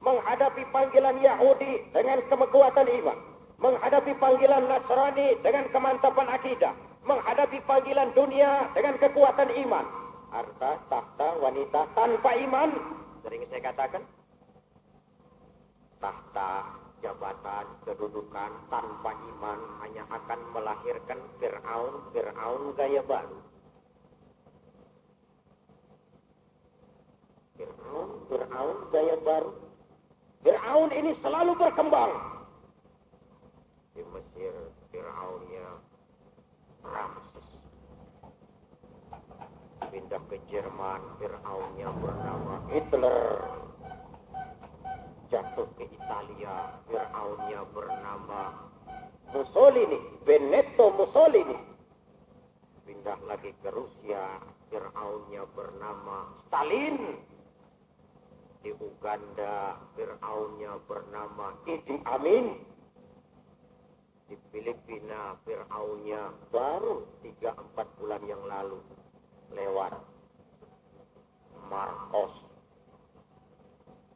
Menghadapi panggilan Yahudi dengan kekuatan iman. Menghadapi panggilan Nasrani dengan kemantapan akidah. Menghadapi panggilan dunia dengan kekuatan iman. Harta, tahta, wanita tanpa iman. Sering saya katakan. Tahta, jabatan, kedudukan tanpa iman hanya akan melahirkan Fir'aun gaya baru. Fir'aun gaya baru. Fir'aun ini selalu berkembang. Di Mesir, Fir'aunnya Ramses. Pindah ke Jerman, Fir'aunnya bernama Hitler. Jatuh ke Italia, Fir'aunnya bernama Mussolini, Benito Mussolini. Pindah lagi ke Rusia, Fir'aunnya bernama Stalin. Di Uganda, Fir'aunnya bernama Idi Amin. Di Filipina, Fir'aunnya baru 3-4 bulan yang lalu lewat Marcos.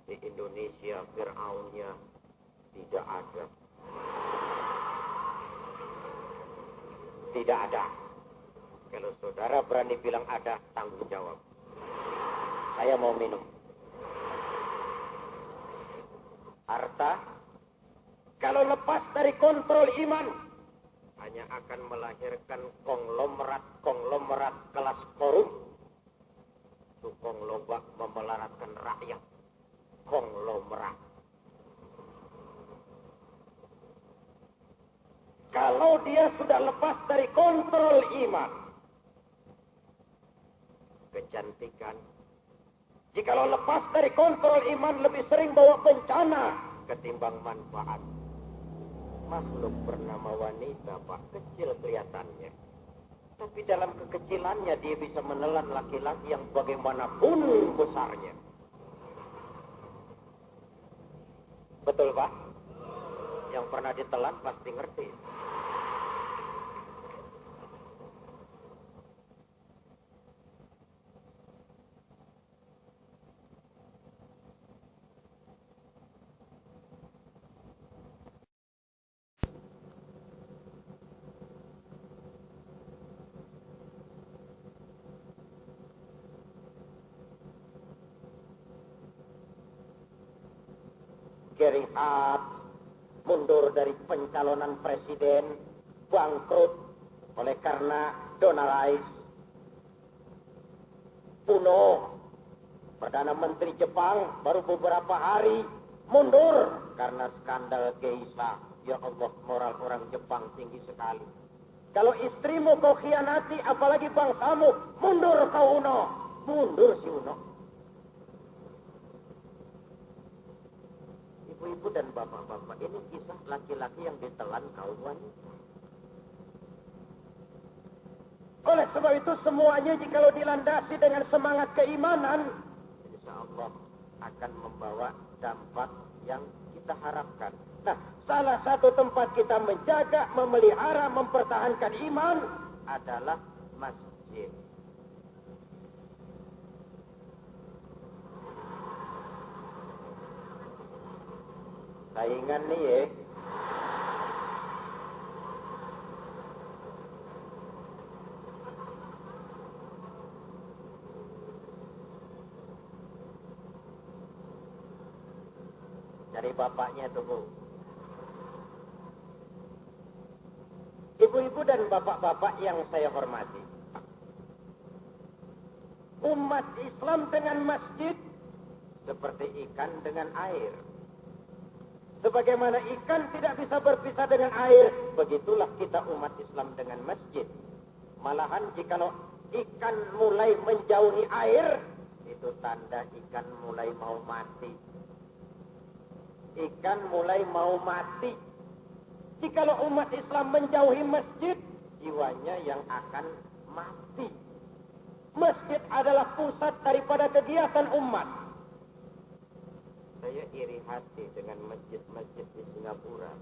Di Indonesia, Fir'aunnya tidak ada. Tidak ada. Kalau saudara berani bilang ada, tanggung jawab. Saya mau minum. Harta, kalau lepas dari kontrol iman, hanya akan melahirkan konglomerat kelas korup. Itu konglomerat memelaratkan rakyat. Konglomerat. Kalau dia sudah lepas dari kontrol iman, kecantikan. Jikalau lepas dari kontrol iman lebih sering bawa bencana ketimbang manfaat. Makhluk bernama wanita, Pak, kecil kelihatannya. Tapi dalam kekecilannya dia bisa menelan laki-laki yang bagaimanapun besarnya. Betul, Pak? Yang pernah ditelan pasti ngerti. Gary Hart mundur dari pencalonan presiden, bangkrut oleh karena Donald Rice. Puno, Perdana Menteri Jepang, baru beberapa hari mundur karena skandal geisha. Ya Allah, moral orang Jepang tinggi sekali. Kalau istrimu kau khianati, apalagi bangsamu, mundur kau Uno. Mundur si Uno. Ibu-ibu dan bapak-bapak, ini kisah laki-laki yang ditelan kaum wanita. sebab itu semuanya jikalau dilandasi dengan semangat keimanan, insya Allah akan membawa dampak yang kita harapkan. Nah, salah satu tempat kita menjaga, memelihara, mempertahankan iman adalah masjid. Saingan nih ya. Cari bapaknya tuh, Bu. Ibu-ibu dan bapak-bapak yang saya hormati. Umat Islam dengan masjid seperti ikan dengan air. Sebagaimana ikan tidak bisa berpisah dengan air, begitulah kita umat Islam dengan masjid. Malahan jikalau ikan mulai menjauhi air, itu tanda ikan mulai mau mati. Ikan mulai mau mati. Jikalau umat Islam menjauhi masjid, jiwanya yang akan mati. Masjid adalah pusat daripada kegiatan umat. Saya iri hati dengan masjid-masjid di Singapura.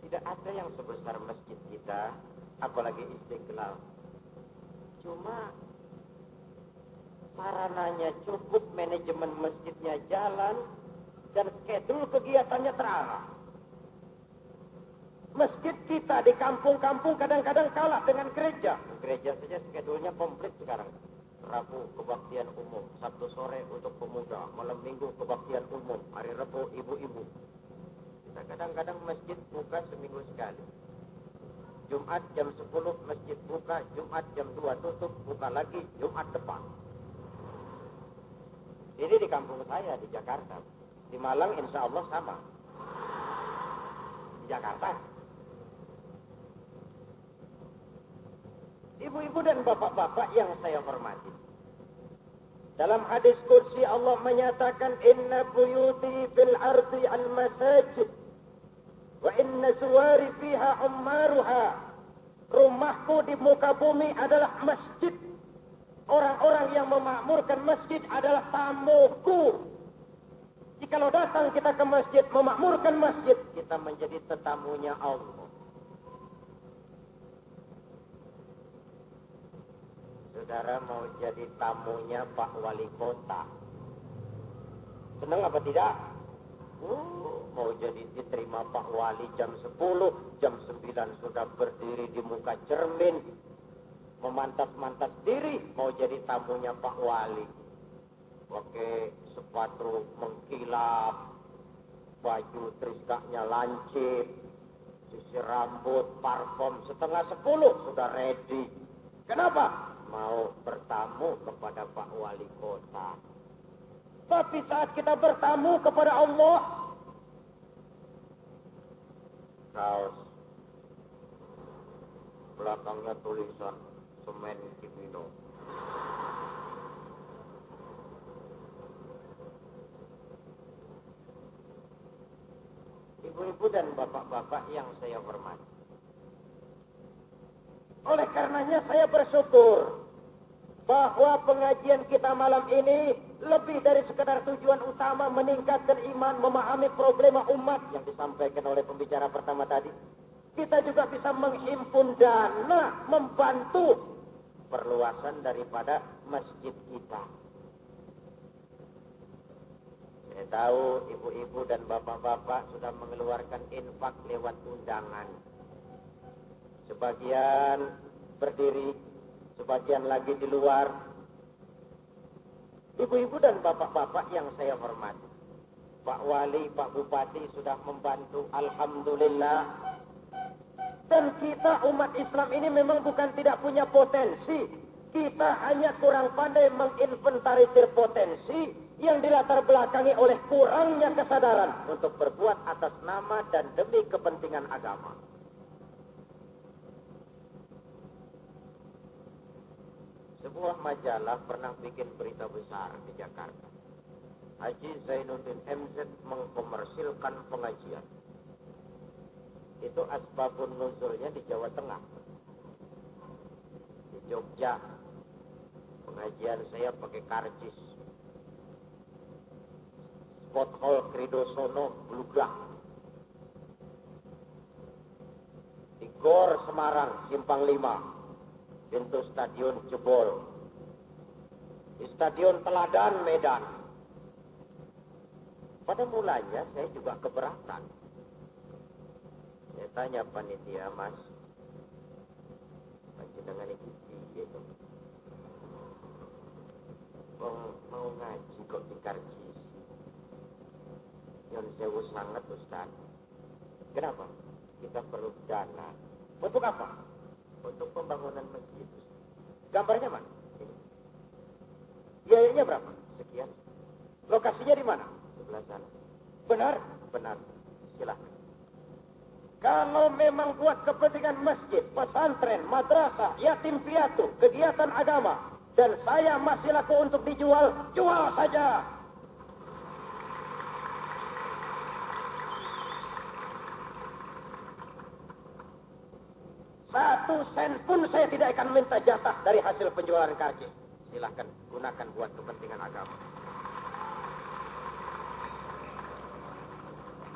Tidak ada yang sebesar masjid kita, apalagi Istiqlal. Cuma sarananya cukup, manajemen masjidnya jalan, dan schedule kegiatannya terarah. Masjid kita di kampung-kampung kadang-kadang kalah dengan gereja. Gereja saja schedule-nya komplit sekarang. Rabu kebaktian umum, Sabtu sore untuk pemuda, malam Minggu kebaktian umum, hari Rabu ibu-ibu. Kita kadang-kadang masjid buka seminggu sekali. Jumat jam 10 masjid buka, Jumat jam 2 tutup, buka lagi Jumat depan. Ini di kampung saya di Jakarta. Di Malang insya Allah sama. Di Jakarta. Ibu-ibu dan bapak-bapak yang saya hormati. Dalam hadis qudsi Allah menyatakan, inna buyuti fil ardi al masajid wa inna suwari fiha ummaruha. Rumahku di muka bumi adalah masjid. Orang-orang yang memakmurkan masjid adalah tamuku. Jikalau datang kita ke masjid, memakmurkan masjid, kita menjadi tetamunya Allah. Saudara mau jadi tamunya Pak Wali Kota. Senang apa tidak? Mau jadi diterima Pak Wali jam 10, jam 9 sudah berdiri di muka cermin, memantas-mantas diri, mau jadi tamunya Pak Wali. Pakai sepatu mengkilap, baju triskaknya lancip, sisir rambut, parfum, 9:30 sudah ready. Kenapa? Mau bertamu kepada Pak Wali Kota. Tapi saat kita bertamu kepada Allah, kaos belakangnya tulisan semen Cibino. Ibu-ibu dan bapak-bapak yang saya hormati. Oleh karenanya saya bersyukur bahwa pengajian kita malam ini lebih dari sekedar tujuan utama meningkatkan iman, memahami problema umat yang disampaikan oleh pembicara pertama tadi. Kita juga bisa menghimpun dana, membantu perluasan daripada masjid kita. Saya tahu ibu-ibu dan bapak-bapak sudah mengeluarkan infak lewat undangan. Sebagian berdiri, sebagian lagi di luar. Ibu-ibu dan bapak-bapak yang saya hormati, Pak Wali, Pak Bupati sudah membantu, alhamdulillah. Dan kita umat Islam ini memang bukan tidak punya potensi. Kita hanya kurang pandai menginventarisir potensi yang dilatar belakangi oleh kurangnya kesadaran untuk berbuat atas nama dan demi kepentingan agama. Sebuah majalah pernah bikin berita besar di Jakarta. Haji Zainuddin MZ mengkomersilkan pengajian. Itu asbabun nuzulnya di Jawa Tengah. Di Jogja. Pengajian saya pakai karcis. Spot Hall Kridosono Blugah. Di Gor Semarang, Simpang 5. Pintu stadion jebol. Di Stadion Teladan, Medan. Pada mulanya saya juga keberatan. Saya tanya panitia, Mas, panjenengan iki piye to? Wong mau ngaji kok di karcis. Yang sewu sangat, Ustaz. Kenapa? Kita perlu dana. Untuk apa? Untuk pembangunan masjid. Gambarnya mana? Ini. Biayanya berapa? Sekian. Lokasinya di mana? Sebelah sana. Benar? Benar. Silakan. Kalau memang buat kepentingan masjid, pesantren, madrasah, yatim piatu, kegiatan agama, dan saya masih laku untuk dijual, jual saja. Satu sen pun saya tidak akan minta jatah dari hasil penjualan karcis. Silahkan gunakan buat kepentingan agama.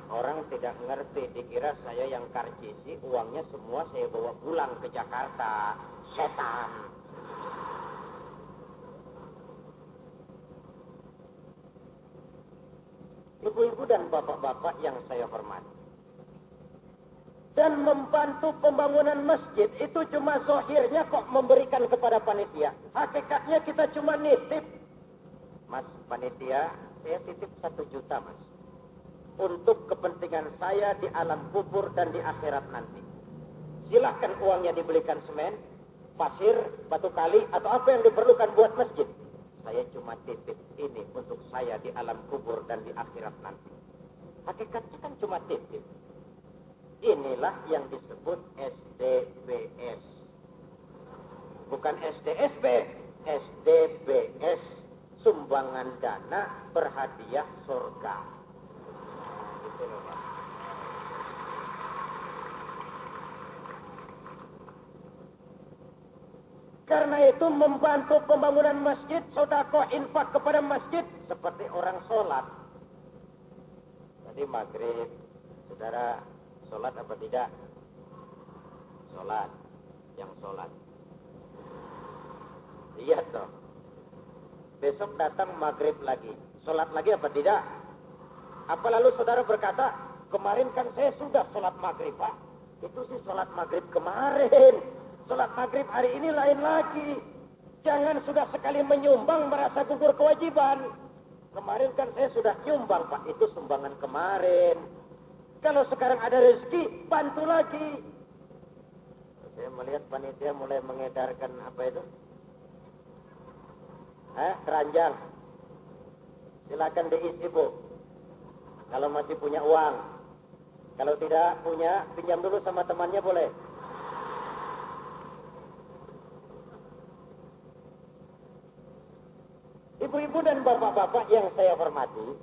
Orang tidak ngerti, dikira saya yang karcisi, uangnya semua saya bawa pulang ke Jakarta. Setan. Ibu-ibu dan bapak-bapak yang saya hormati. Dan membantu pembangunan masjid itu cuma zahirnya kok memberikan kepada panitia. Hakikatnya kita cuma nitip. Mas panitia, saya titip 1 juta, Mas. Untuk kepentingan saya di alam kubur dan di akhirat nanti. Silahkan uangnya dibelikan semen, pasir, batu kali, atau apa yang diperlukan buat masjid. Saya cuma titip ini untuk saya di alam kubur dan di akhirat nanti. Hakikatnya kan cuma titip. Inilah yang disebut SDBS. Bukan SDSB, SDBS. Sumbangan dana berhadiah surga. Gitu loh, Pak. Karena itu membantu pembangunan masjid, sedekah infak kepada masjid seperti orang sholat. Tadi maghrib, saudara sholat apa tidak? Sholat. Yang sholat. Iya toh. Besok datang maghrib lagi. Sholat lagi apa tidak? Apa lalu saudara berkata, kemarin kan saya sudah sholat maghrib, Pak. Itu sih sholat maghrib kemarin. Sholat maghrib hari ini lain lagi. Jangan sudah sekali menyumbang merasa gugur kewajiban. Kemarin kan saya sudah nyumbang, Pak. Itu sumbangan kemarin. Kalau sekarang ada rezeki, bantu lagi. Saya melihat panitia mulai mengedarkan apa itu? Keranjang. Silakan diisi, Bu. Kalau masih punya uang. Kalau tidak punya, pinjam dulu sama temannya boleh. Ibu-ibu dan bapak-bapak yang saya hormati,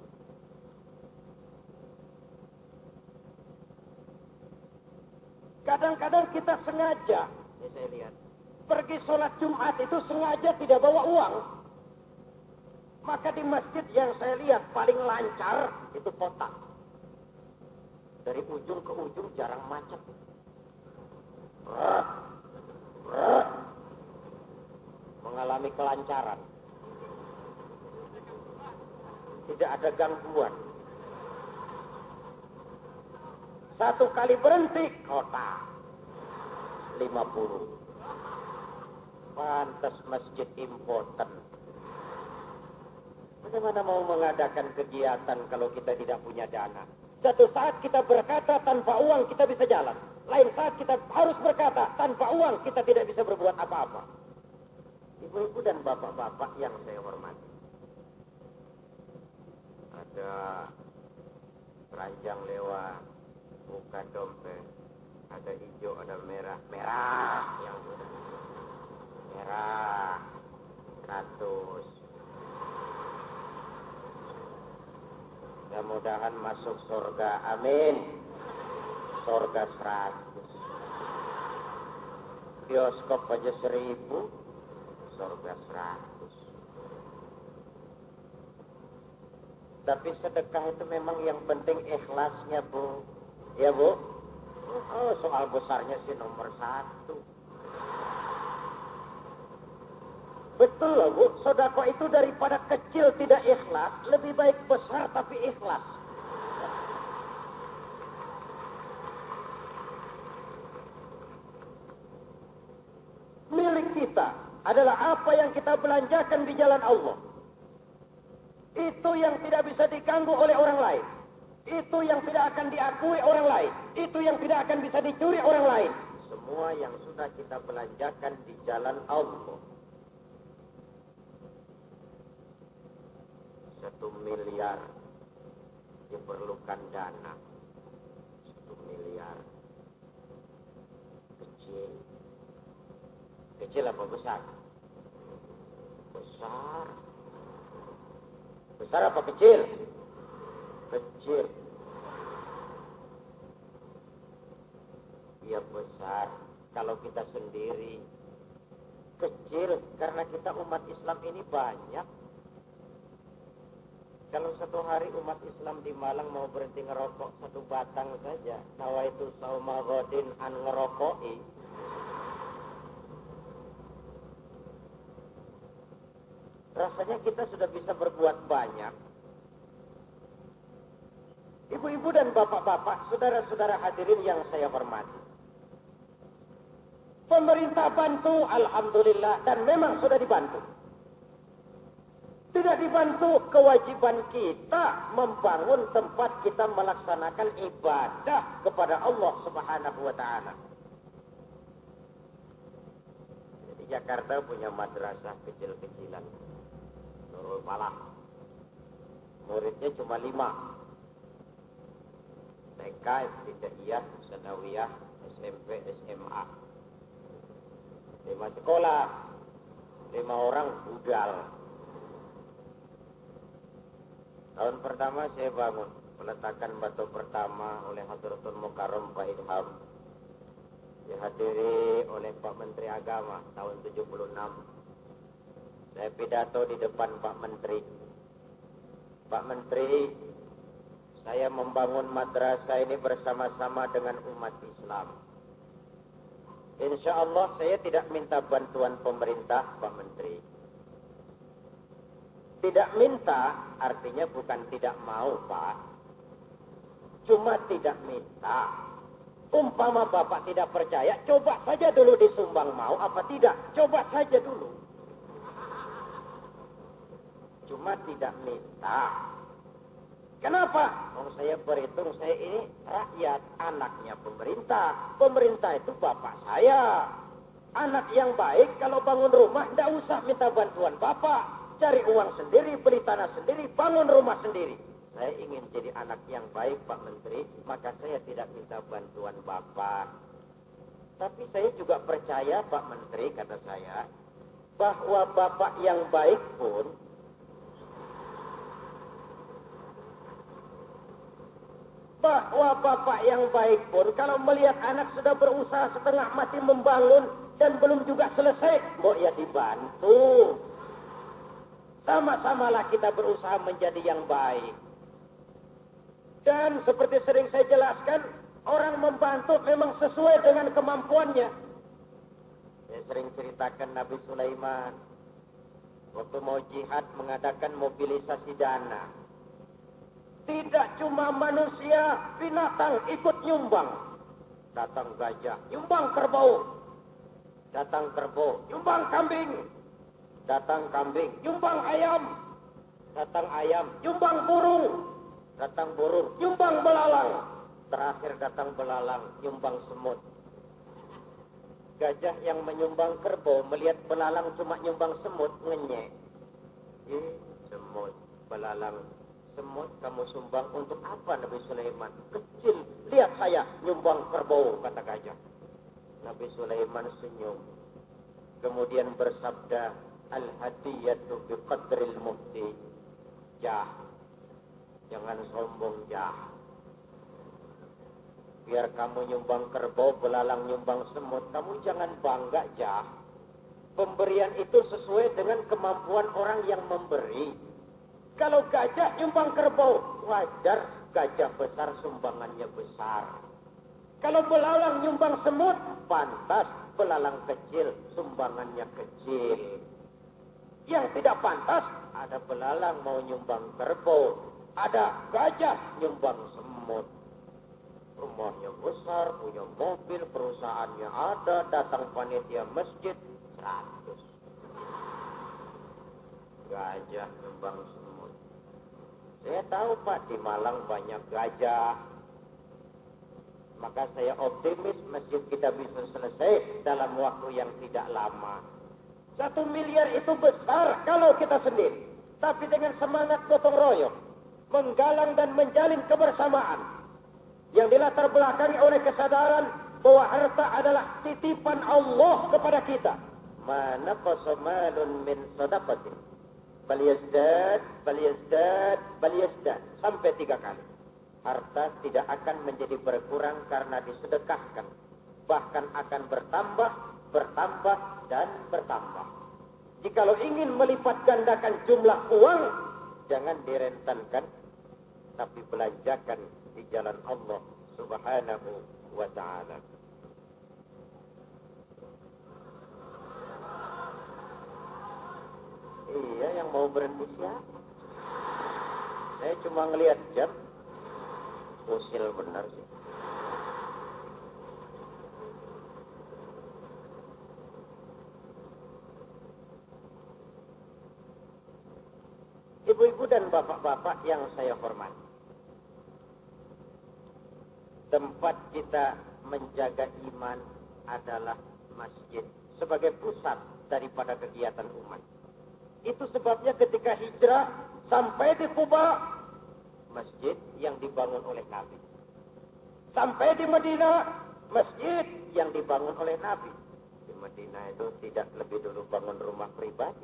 kadang-kadang kita sengaja, saya lihat, pergi sholat Jumat itu sengaja tidak bawa uang. Maka di masjid yang saya lihat paling lancar itu kotak. Dari ujung ke ujung jarang macet. Mengalami kelancaran. Tidak ada gangguan. Satu kali berhenti, kota 50. Pantas masjid impoten. Bagaimana mau mengadakan kegiatan kalau kita tidak punya dana? Satu saat kita berkata tanpa uang kita bisa jalan. Lain saat kita harus berkata tanpa uang kita tidak bisa berbuat apa-apa. Ibu-ibu dan bapak-bapak yang saya hormati. Ada keranjang lewat, buka dompet, ada hijau, ada merah, yang merah 100. Mudah-mudahan masuk surga, amin. Surga 100. Bioskop aja 1000. surga 100. Tapi sedekah itu memang yang penting ikhlasnya, Bu. Ya, Bu? Oh, soal besarnya sih nomor 1. Betul loh, Bu. Sedekah itu daripada kecil tidak ikhlas, lebih baik besar tapi ikhlas. Milik kita adalah apa yang kita belanjakan di jalan Allah. Itu yang tidak bisa diganggu oleh orang lain. Itu yang tidak akan diakui orang lain. Itu yang tidak akan bisa dicuri orang lain. Semua yang sudah kita belanjakan di jalan Allah. 1 miliar diperlukan dana. 1 miliar. Kecil. Kecil apa besar? Besar. Besar apa kecil? Kecil. Ya besar kalau kita sendiri. Kecil karena kita umat Islam ini banyak. Kalau satu hari umat Islam di Malang mau berhenti ngerokok 1 batang saja, nawaitu sauma ghadin an ngerokoi. Rasanya kita sudah bisa berbuat banyak. Ibu-ibu dan bapak-bapak, saudara-saudara hadirin yang saya hormati. Pemerintah bantu, alhamdulillah, dan memang sudah dibantu. Tidak dibantu, kewajiban kita membangun tempat kita melaksanakan ibadah kepada Allah Subhanahu wa Ta'ala. Jadi Jakarta punya madrasah kecil-kecilan, Nurul Falah. Muridnya cuma 5. TK, Ibtidaiyah, Sanawiyah, SMP, SMA. 5 sekolah, 5 orang budal. Tahun pertama saya bangun, peletakan batu pertama oleh Hadratul Mukarram Pak Ilham, dihadiri oleh Pak Menteri Agama tahun 76. Saya pidato di depan Pak Menteri. Pak Menteri, saya membangun madrasah ini bersama-sama dengan umat Islam. Insya Allah saya tidak minta bantuan pemerintah, Pak Menteri. Tidak minta artinya bukan tidak mau, Pak. Cuma tidak minta. Umpama Bapak tidak percaya, coba saja dulu disumbang, mau apa tidak? Coba saja dulu. Cuma tidak minta. Kenapa? Oh, saya berhitung saya ini rakyat, anaknya pemerintah. Pemerintah itu Bapak saya. Anak yang baik kalau bangun rumah tidak usah minta bantuan Bapak. Cari uang sendiri, beli tanah sendiri, bangun rumah sendiri. Saya ingin jadi anak yang baik, Pak Menteri, maka saya tidak minta bantuan Bapak. Tapi saya juga percaya, Pak Menteri, kata saya, bahwa Bapak yang baik pun kalau melihat anak sudah berusaha setengah mati membangun dan belum juga selesai, kok ya dibantu. Sama-samalah kita berusaha menjadi yang baik. Dan seperti sering saya jelaskan, orang membantu memang sesuai dengan kemampuannya. Saya sering ceritakan Nabi Sulaiman waktu mau jihad mengadakan mobilisasi dana. Tidak cuma manusia, binatang ikut nyumbang. Datang gajah, nyumbang kerbau. Datang kerbau, nyumbang kambing. Datang kambing, nyumbang ayam. Datang ayam, nyumbang burung. Datang burung, nyumbang belalang. Terakhir datang belalang, nyumbang semut. Gajah yang menyumbang kerbau melihat belalang cuma nyumbang semut, ngenyek. Semut, belalang, semut kamu sumbang untuk apa, Nabi Sulaiman? Kecil, lihat saya nyumbang kerbau, kata gajah. Nabi Sulaiman senyum. Kemudian bersabda, al-hadiyatu biqadril muhti. Jah, jangan sombong, jah. Biar kamu nyumbang kerbau, belalang nyumbang semut, kamu jangan bangga, jah. Pemberian itu sesuai dengan kemampuan orang yang memberi. Kalau gajah nyumbang kerbau, wajar gajah besar sumbangannya besar. Kalau belalang nyumbang semut, pantas belalang kecil sumbangannya kecil. Yang tidak pantas, ada belalang mau nyumbang kerbau, ada gajah nyumbang semut. Rumahnya besar, punya mobil, perusahaannya ada, datang panitia masjid 100. Gajah nyumbang semut. Saya tahu Pak, di Malang banyak gajah. Maka saya optimis masjid kita bisa selesai dalam waktu yang tidak lama. 1 miliar itu besar kalau kita sendiri. Tapi dengan semangat gotong royong, menggalang dan menjalin kebersamaan, yang dilatar belakangi oleh kesadaran bahwa harta adalah titipan Allah kepada kita. Mana qasamalun min sadaqatin bal yazdad sampai 3 kali. Harta tidak akan menjadi berkurang karena disedekahkan, bahkan akan bertambah, dan bertambah. Jikalau ingin melipat gandakan jumlah uang, jangan direntankan, tapi belanjakan di jalan Allah Subhanahu wa ta'ala. Iya, yang mau berhenti siapa? Saya cuma ngelihat jam. Usil benar sih. Ibu-ibu dan bapak-bapak yang saya hormati, tempat kita menjaga iman adalah masjid sebagai pusat daripada kegiatan umat. Itu sebabnya ketika hijrah sampai di Kuba, masjid yang dibangun oleh Nabi. Sampai di Madinah, masjid yang dibangun oleh Nabi. Di Madinah itu tidak lebih dulu bangun rumah pribadi,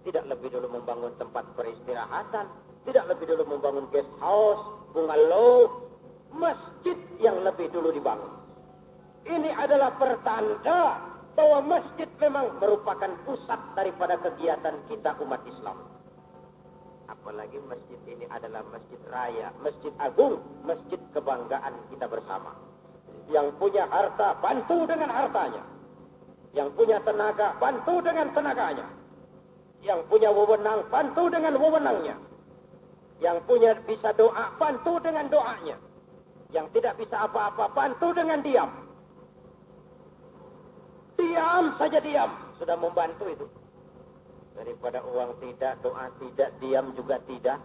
tidak lebih dulu membangun tempat peristirahatan, tidak lebih dulu membangun guest house, bungalow. Masjid yang lebih dulu dibangun. Ini adalah pertanda bahwa masjid memang merupakan pusat daripada kegiatan kita umat Islam. Apalagi masjid ini adalah masjid raya, masjid agung, masjid kebanggaan kita bersama. Yang punya harta, bantu dengan hartanya. Yang punya tenaga, bantu dengan tenaganya. Yang punya wewenang, bantu dengan wewenangnya. Yang punya bisa doa, bantu dengan doanya. Yang tidak bisa apa-apa, bantu dengan diam. Diam saja diam, sudah membantu itu. Daripada uang tidak, doa tidak, diam juga tidak.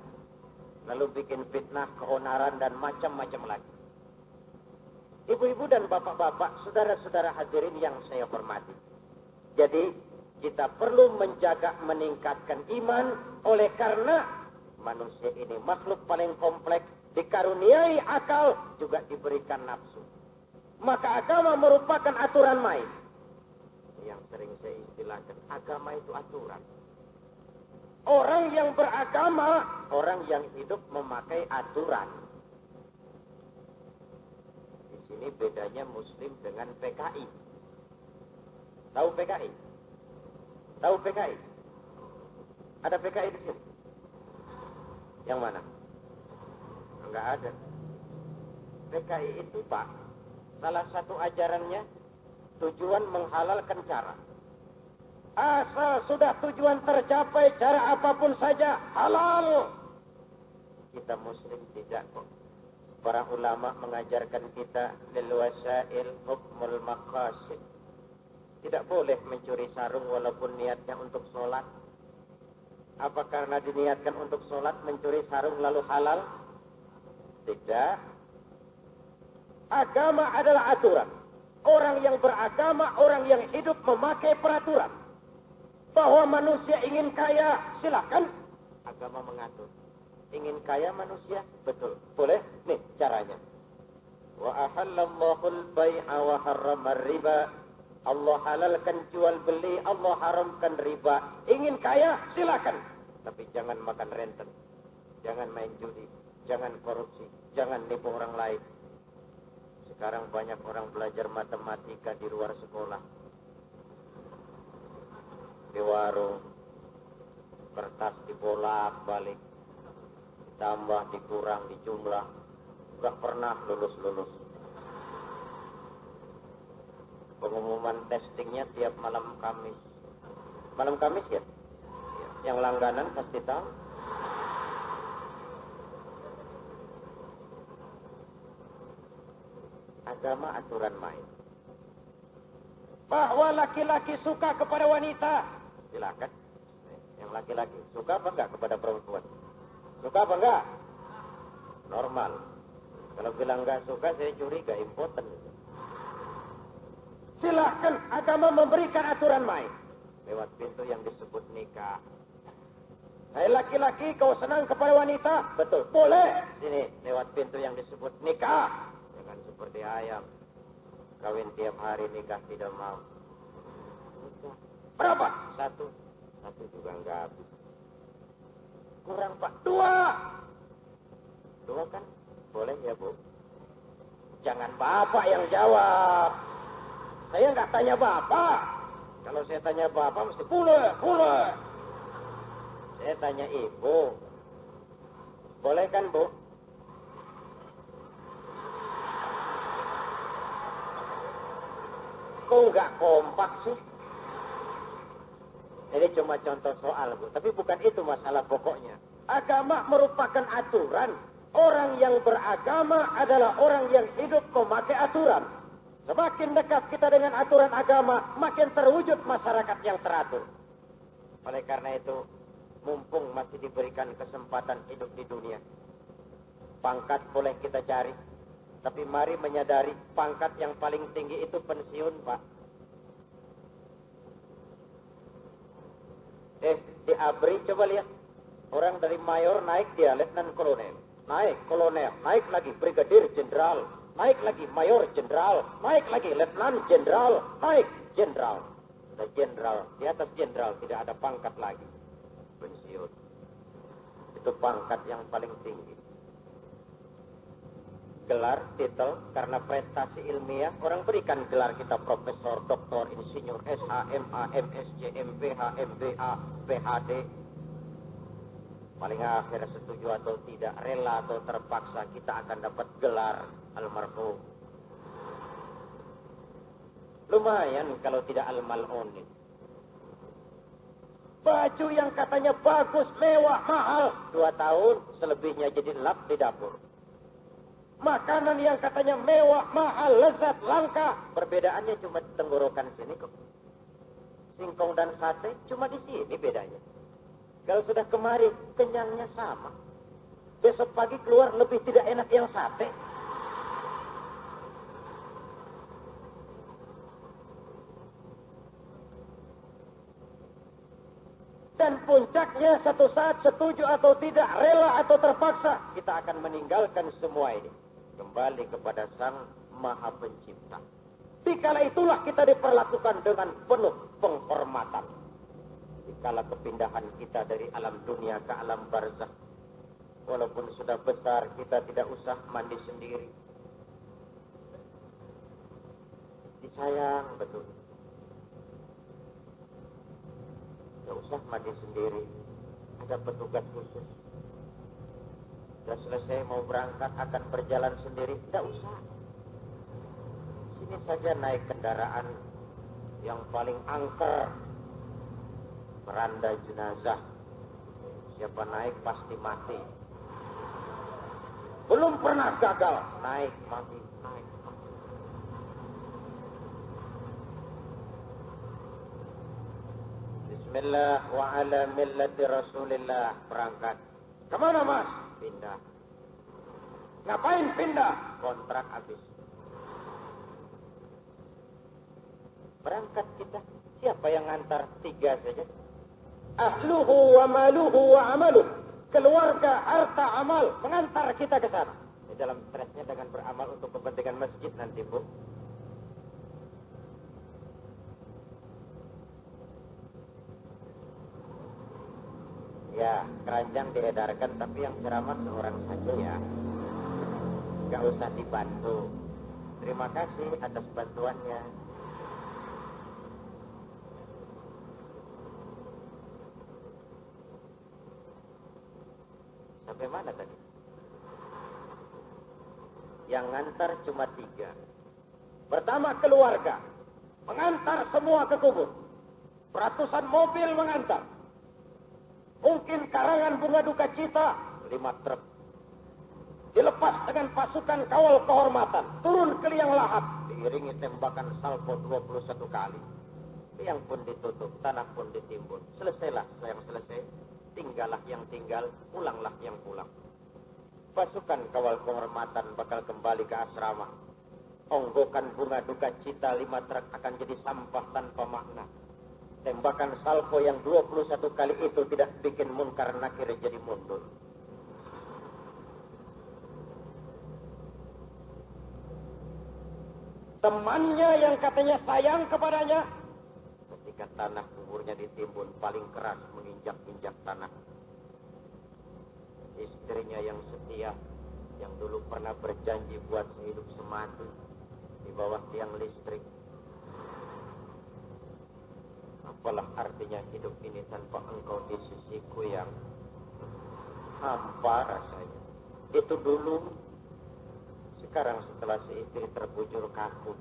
Lalu bikin fitnah, keonaran, dan macam-macam lagi. Ibu-ibu dan bapak-bapak, saudara-saudara hadirin yang saya hormati. Jadi, kita perlu menjaga, meningkatkan iman. Oleh karena manusia ini makhluk paling kompleks, dikaruniai akal, juga diberikan nafsu. Maka agama merupakan aturan main. Yang sering saya istilahkan, agama itu aturan. Orang yang beragama, orang yang hidup memakai aturan. Di sini bedanya Muslim dengan PKI. Tahu PKI? Tahu PKI? Ada PKI di sini? Yang mana? Enggak ada. PKI itu Pak, salah satu ajarannya tujuan menghalalkan cara. Asal sudah tujuan tercapai, cara apapun saja halal. Kita Muslim tidak kok. Para ulama mengajarkan kita lil wasail hukmul maqasid. Tidak boleh mencuri sarung walaupun niatnya untuk sholat. Apa karena diniatkan untuk sholat mencuri sarung lalu halal? Tidak. Agama adalah aturan. Orang yang beragama, orang yang hidup memakai peraturan. Bahwa manusia ingin kaya, silakan. Agama mengatur. Ingin kaya manusia, betul. Boleh? Nih caranya. Wa ahallallahu al-bai'a wa harrama riba. Allah halalkan jual beli, Allah haramkan riba. Ingin kaya, silakan. Tapi jangan makan renten. Jangan main judi. Jangan korupsi. Jangan nipu orang lain. Sekarang banyak orang belajar matematika di luar sekolah. di warung, kertas dibolak-balik, ditambah, dikurang, dijumlah, gak pernah lulus-lulus. Pengumuman testingnya tiap malam Kamis. Malam Kamis ya? Yang langganan pasti tahu. Agama aturan main. Bahwa laki-laki suka kepada wanita, silakan. Yang laki-laki suka apa enggak kepada perempuan? Suka apa enggak? Normal. Kalau bilang enggak suka, saya curiga impoten. Silahkan agama memberikan aturan main lewat pintu yang disebut nikah. Hai laki-laki, kau senang kepada wanita? Betul, boleh. Sini, lewat pintu yang disebut nikah. Jangan seperti ayam, kawin tiap hari, nikah tidak mau. Berapa? Satu juga enggak habis. Kurang Pak, dua kan? Boleh ya Bu? Jangan Bapak yang jawab. Saya nggak tanya Bapak. Kalau saya tanya Bapak mesti boleh. Saya tanya Ibu. Boleh kan Bu? Kok nggak kompak sih? Ini cuma contoh soal Bu, tapi bukan itu masalah pokoknya. Agama merupakan aturan. Orang yang beragama adalah orang yang hidup memakai aturan. Semakin dekat kita dengan aturan agama, makin terwujud masyarakat yang teratur. Oleh karena itu, mumpung masih diberikan kesempatan hidup di dunia, pangkat boleh kita cari, tapi mari menyadari pangkat yang paling tinggi itu pensiun, Pak. Di ABRI coba lihat, orang dari mayor naik dia letnan kolonel, naik kolonel, naik lagi brigadir jenderal, naik lagi mayor jenderal, naik lagi letnan jenderal, naik jenderal. Sudah jenderal, di atas jenderal tidak ada pangkat lagi. Pensiun. Itu pangkat yang paling tinggi. Gelar, titel, karena prestasi ilmiah, orang berikan gelar kita profesor, doktor, insinyur, SHMA, MSc, MPH, MBA, PhD. Paling akhir setuju atau tidak, rela atau terpaksa, kita akan dapat gelar almarhum. Lumayan kalau tidak al-mal'unin. Baju yang katanya bagus, mewah, mahal, 2 tahun, selebihnya jadi lap di dapur. Makanan yang katanya mewah, mahal, lezat, langka, perbedaannya cuma di tenggorokan sini kok. Singkong dan sate cuma di sini bedanya. Kalau sudah kemari, kenyangnya sama. Besok pagi keluar lebih tidak enak yang sate. Dan puncaknya satu saat setuju atau tidak, rela atau terpaksa, kita akan meninggalkan semua ini. Kembali kepada Sang Maha Pencipta. Dikala itulah kita diperlakukan dengan penuh penghormatan. Dikala kepindahan kita dari alam dunia ke alam barzakh, walaupun sudah besar, kita tidak usah mandi sendiri. Disayang betul. Tidak usah mandi sendiri. Ada petugas khusus. Sudah selesai mau berangkat akan berjalan sendiri, tidak usah. Sini saja naik kendaraan yang paling angker, beranda jenazah. Siapa naik pasti mati. Belum pernah gagal, naik mati, naik mati. Bismillah wa ala millati Rasulillah, berangkat. Kemana Mas? Pindah. Ngapain pindah? Kontrak habis. Berangkat kita. Siapa yang ngantar? 3 saja. Ahluhu wa maluhu wa amaluh. Keluarga, harta, amal mengantar kita ke sana. Di dalam stresnya dengan beramal untuk kepentingan masjid nanti, Bu. Ya, keranjang diedarkan, tapi yang ceramah seorang saja ya. Gak usah dibantu. Terima kasih atas bantuannya. Sampai mana tadi? Yang ngantar cuma 3. Pertama keluarga, mengantar semua ke kubur. Ratusan mobil mengantar. Mungkin karangan bunga duka cita 5 truk. Dilepas dengan pasukan kawal kehormatan, turun ke liang lahat, diiringi tembakan salvo 21 kali. Liang pun ditutup, tanah pun ditimbun. Selesailah yang selesai, tinggallah yang tinggal, pulanglah yang pulang. Pasukan kawal kehormatan bakal kembali ke asrama. Onggokan bunga duka cita 5 truk akan jadi sampah tanpa makna. Tembakan salvo yang 21 kali itu tidak bikin Munkar Nakir jadi mundur. Temannya yang katanya sayang kepadanya, ketika tanah kuburnya ditimbun paling keras menginjak-injak tanah. Istrinya yang setia, yang dulu pernah berjanji buat sehidup semati di bawah tiang listrik. Apalah artinya hidup ini tanpa engkau di sisiku yang hampa rasanya. Itu dulu. Sekarang setelah si istri terbujur kaku,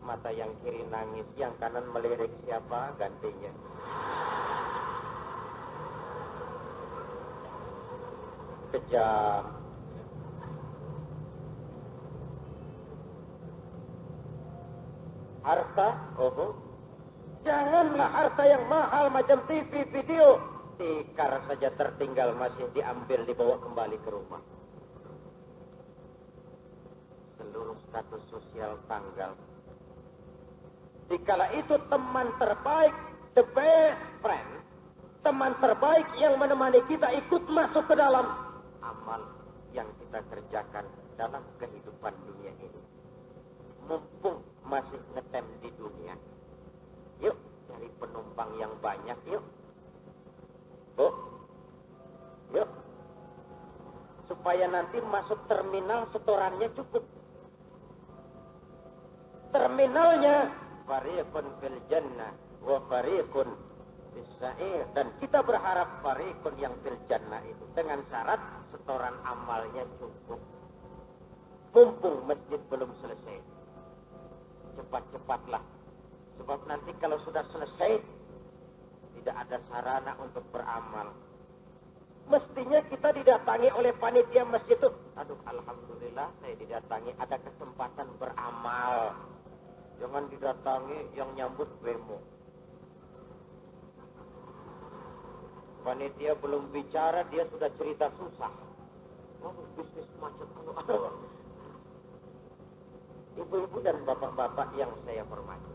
mata yang kiri nangis, yang kanan melirik, siapa gantinya? Kejam. Harta, janganlah harta yang mahal macam TV, video. Tikar saja tertinggal masih diambil, dibawa kembali ke rumah. Seluruh status sosial tanggal. Dikala itu teman terbaik, the best friend, teman terbaik yang menemani kita ikut masuk ke dalam amal yang kita kerjakan dalam kehidupan dunia ini. Mumpung masih ngetem di dunia, yuk cari penumpang yang banyak, yuk. Bu, yuk. Supaya nanti masuk terminal setorannya cukup. Terminalnya fariqun fil jannah wa fariqun fis sa'ir, dan kita berharap fariqun yang fil jannah itu dengan syarat setoran amalnya cukup. Mumpung masjid belum selesai, cepat-cepatlah, sebab nanti kalau sudah selesai tidak ada sarana untuk beramal. Mestinya kita didatangi oleh panitia masjid itu. Aduh, alhamdulillah saya didatangi, ada kesempatan beramal. Jangan didatangi yang nyambut bemo. Panitia belum bicara, dia sudah cerita susah. Oh, bisnis macam apa? Ibu-ibu dan bapak-bapak yang saya hormati.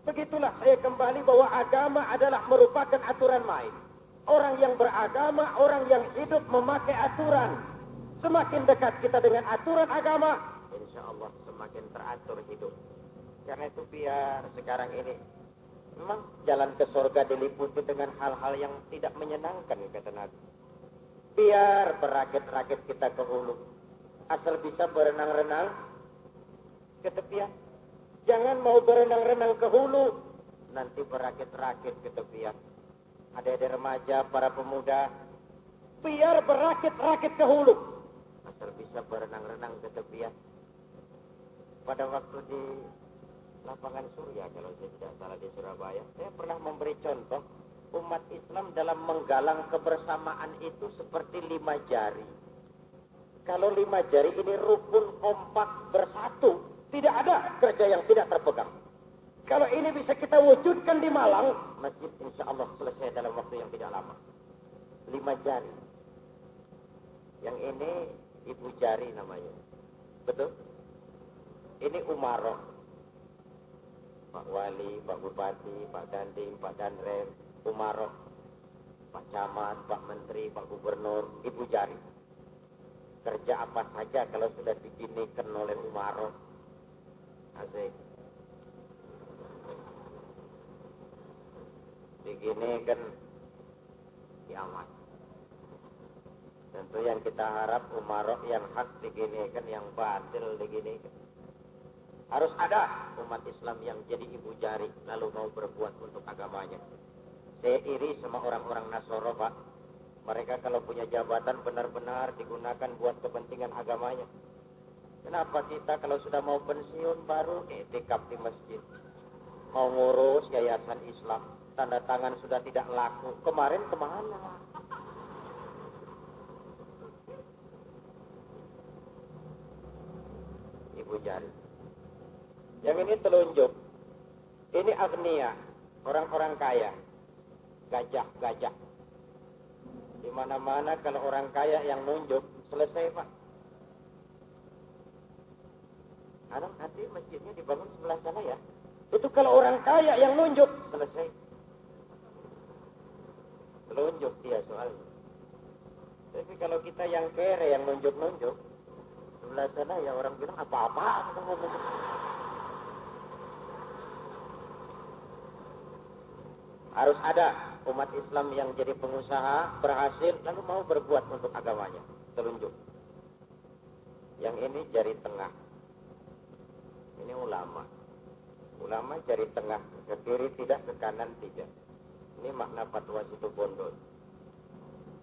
Begitulah saya kembali bahwa agama adalah merupakan aturan main. Orang yang beragama, orang yang hidup memakai aturan. Semakin dekat kita dengan aturan agama, insya Allah semakin teratur hidup. Karena itu biar sekarang ini memang jalan ke surga diliputi dengan hal-hal yang tidak menyenangkan, kata Nabi. Biar berakit-rakit kita ke hulu. Asal bisa berenang-renang ke tepian. Jangan mau berenang-renang ke hulu, nanti berakit-rakit ke tepian. Ada remaja, para pemuda, biar berakit-rakit ke hulu. Asal bisa berenang-renang ke tepian. Pada waktu di lapangan Surya, kalau saya tidak salah di Surabaya, saya pernah memberi contoh umat Islam dalam menggalang kebersamaan itu seperti 5 jari. Kalau 5 jari ini rukun, kompak, bersatu, tidak ada kerja yang tidak terpegang. Kalau ini bisa kita wujudkan di Malang, masjid insya Allah selesai dalam waktu yang tidak lama. 5 jari. Yang ini ibu jari namanya. Betul? Ini umaroh. Pak Wali, Pak Bupati, Pak Dandim, Pak Danrem, umaroh. Pak Camat, Pak Menteri, Pak Gubernur, ibu jari. Kerja apa saja kalau sudah diginikan oleh umaroh. Asik. Diginikan kiamat. Tentu yang kita harap umaroh yang hak diginikan, yang batil diginikan. Harus ada umat Islam yang jadi ibu jari lalu mau berbuat untuk agamanya. Saya iri sama orang-orang Nasoro, Pak. Mereka kalau punya jabatan benar-benar digunakan buat kepentingan agamanya. Kenapa kita kalau sudah mau pensiun baru itikaf di masjid? Mau ngurus yayasan Islam, tanda tangan sudah tidak laku. Kemarin kemana? Ibu jari. Yang ini telunjuk. Ini agnia, orang-orang kaya. Gajah. Di mana-mana kalau orang kaya yang nunjuk, selesai Pak. Anak hati masjidnya dibangun sebelah sana ya. Itu kalau orang kaya yang nunjuk, selesai. Telunjuk dia soalnya. Tapi kalau kita yang kere yang nunjuk-nunjuk, sebelah sana ya orang bilang apa-apaan. Harus ada umat Islam yang jadi pengusaha, berhasil, lalu mau berbuat untuk agamanya. Telunjuk. Yang ini jari tengah. Ini ulama. Ulama jari tengah, ke kiri tidak, ke kanan tidak. Ini makna fatwa situ Bondol.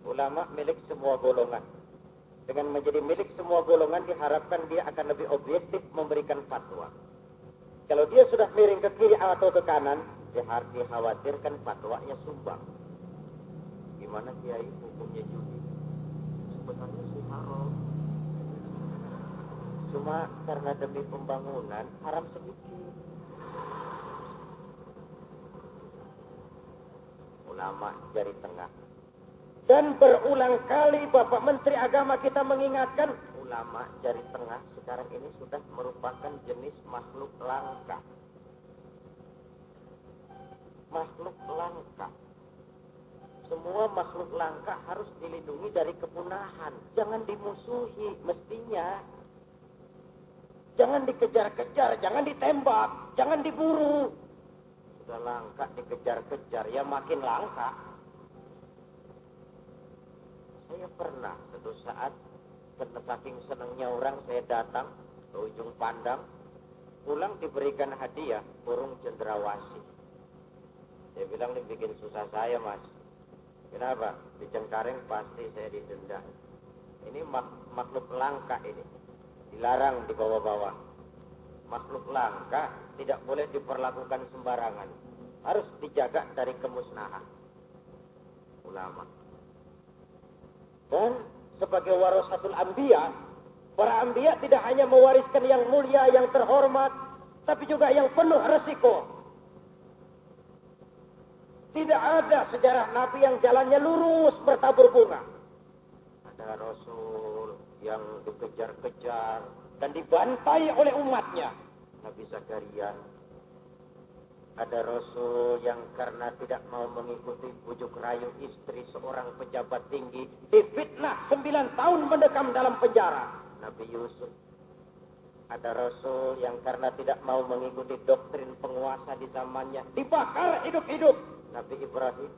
Ulama milik semua golongan. Dengan menjadi milik semua golongan diharapkan dia akan lebih objektif memberikan fatwa. Kalau dia sudah miring ke kiri atau ke kanan, dikhawatirkan fatwanya sumbang. Gimana kiai hukumnya judi? Sebenarnya sih haram. Cuma karena demi pembangunan haram sedikit. Ulama jari tengah. Dan berulang kali Bapak Menteri Agama kita mengingatkan, ulama jari tengah sekarang ini sudah merupakan jenis makhluk langka. Makhluk langka. Semua makhluk langka harus dilindungi dari kepunahan. Jangan dimusuhi mestinya. Jangan dikejar-kejar, jangan ditembak, jangan diburu. Sudah langka dikejar-kejar, ya makin langka. Saya pernah suatu saat, saking senangnya orang, saya datang ke ujung pandang, pulang diberikan hadiah burung cendrawasih. Saya bilang, ini bikin susah saya Mas. Kenapa? Di Cengkareng pasti saya didenda. Ini makhluk langka ini. Dilarang dibawa-bawa. Makhluk langka tidak boleh diperlakukan sembarangan. Harus dijaga dari kemusnahan. Ulama. Dan sebagai warasatul anbiya, para anbiya tidak hanya mewariskan yang mulia, yang terhormat, tapi juga yang penuh resiko. Tidak ada sejarah Nabi yang jalannya lurus bertabur bunga. Ada Rasul yang dikejar-kejar dan dibantai oleh umatnya. Nabi Zakaria. Ada Rasul yang karena tidak mau mengikuti bujuk rayu istri seorang pejabat tinggi, difitnah 9 tahun mendekam dalam penjara. Nabi Yusuf. Ada Rasul yang karena tidak mau mengikuti doktrin penguasa di zamannya, dibakar hidup-hidup. Nabi Ibrahim.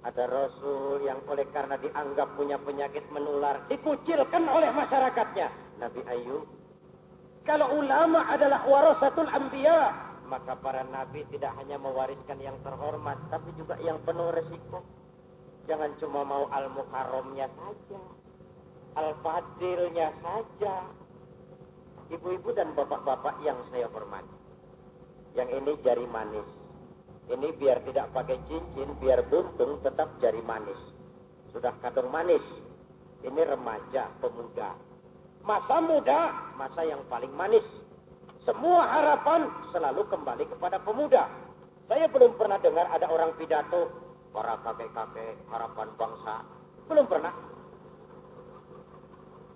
Ada Rasul yang oleh karena dianggap punya penyakit menular, dikucilkan oleh masyarakatnya. Nabi Ayub. Kalau ulama adalah warasatul anbiya, maka para nabi tidak hanya mewariskan yang terhormat, tapi juga yang penuh resiko. Jangan cuma mau al-muharramnya saja, al-fadilnya saja. Ibu-ibu dan bapak-bapak yang saya hormati, yang ini jari manis. Ini biar tidak pakai cincin, biar buntung, tetap jari manis. Sudah kadung manis. Ini remaja, pemuda. Masa muda, masa yang paling manis. Semua harapan selalu kembali kepada pemuda. Saya belum pernah dengar ada orang pidato, para kakek-kakek, harapan bangsa. Belum pernah.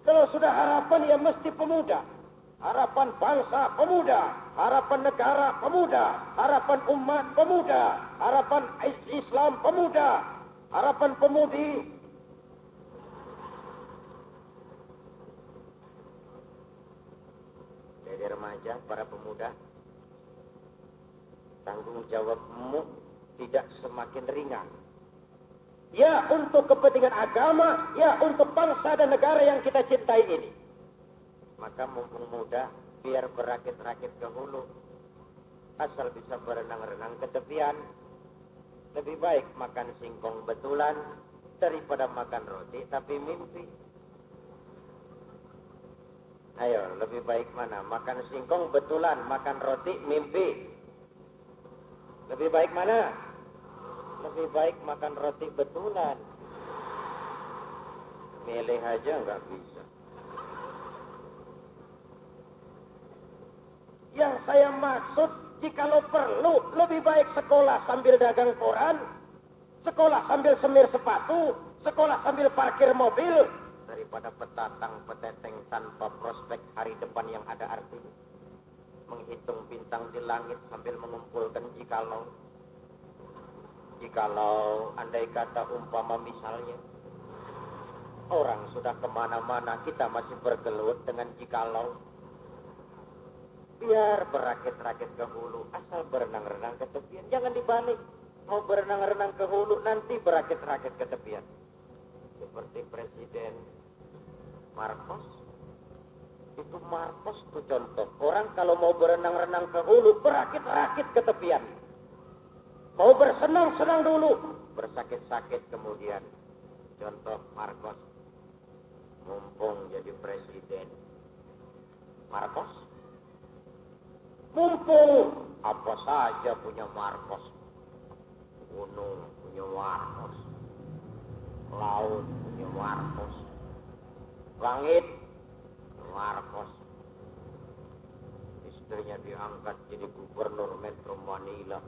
Kalau sudah harapan, ya mesti pemuda. Harapan bangsa pemuda, harapan negara pemuda, harapan umat pemuda, harapan Islam pemuda, harapan pemudi. Jadi remaja, para pemuda, tanggung jawabmu tidak semakin ringan. Ya untuk kepentingan agama, ya untuk bangsa dan negara yang kita cintai ini. Maka mumpung muda, biar berakit-rakit ke hulu. Asal bisa berenang-renang ke tepian. Lebih baik makan singkong betulan daripada makan roti tapi mimpi. Ayo, lebih baik mana? Makan singkong betulan, makan roti mimpi. Lebih baik mana? Lebih baik makan roti betulan. Milih aja nggak bisa. Yang saya maksud, jikalau perlu, lebih baik sekolah sambil dagang koran, sekolah sambil semir sepatu, sekolah sambil parkir mobil, daripada petatang peteteng tanpa prospek hari depan yang ada artinya. Menghitung bintang di langit sambil mengumpulkan jikalau andai kata umpama misalnya orang sudah kemana-mana, kita masih bergelut dengan jikalau. Biar berakit-rakit ke hulu, asal berenang-renang ke tepian, jangan dibalik. Mau berenang-renang ke hulu, nanti berakit-rakit ke tepian. Seperti Presiden Marcos. Itu Marcos tuh contoh. Orang kalau mau berenang-renang ke hulu, berakit-rakit ke tepian. Mau bersenang-senang dulu, bersakit-sakit kemudian. Contoh Marcos. Mumpung jadi presiden. Marcos. Mumpung apa saja punya Marcos. Gunung punya Marcos. Laut punya Marcos. Langit Marcos. Istrinya diangkat jadi gubernur Metro Manila.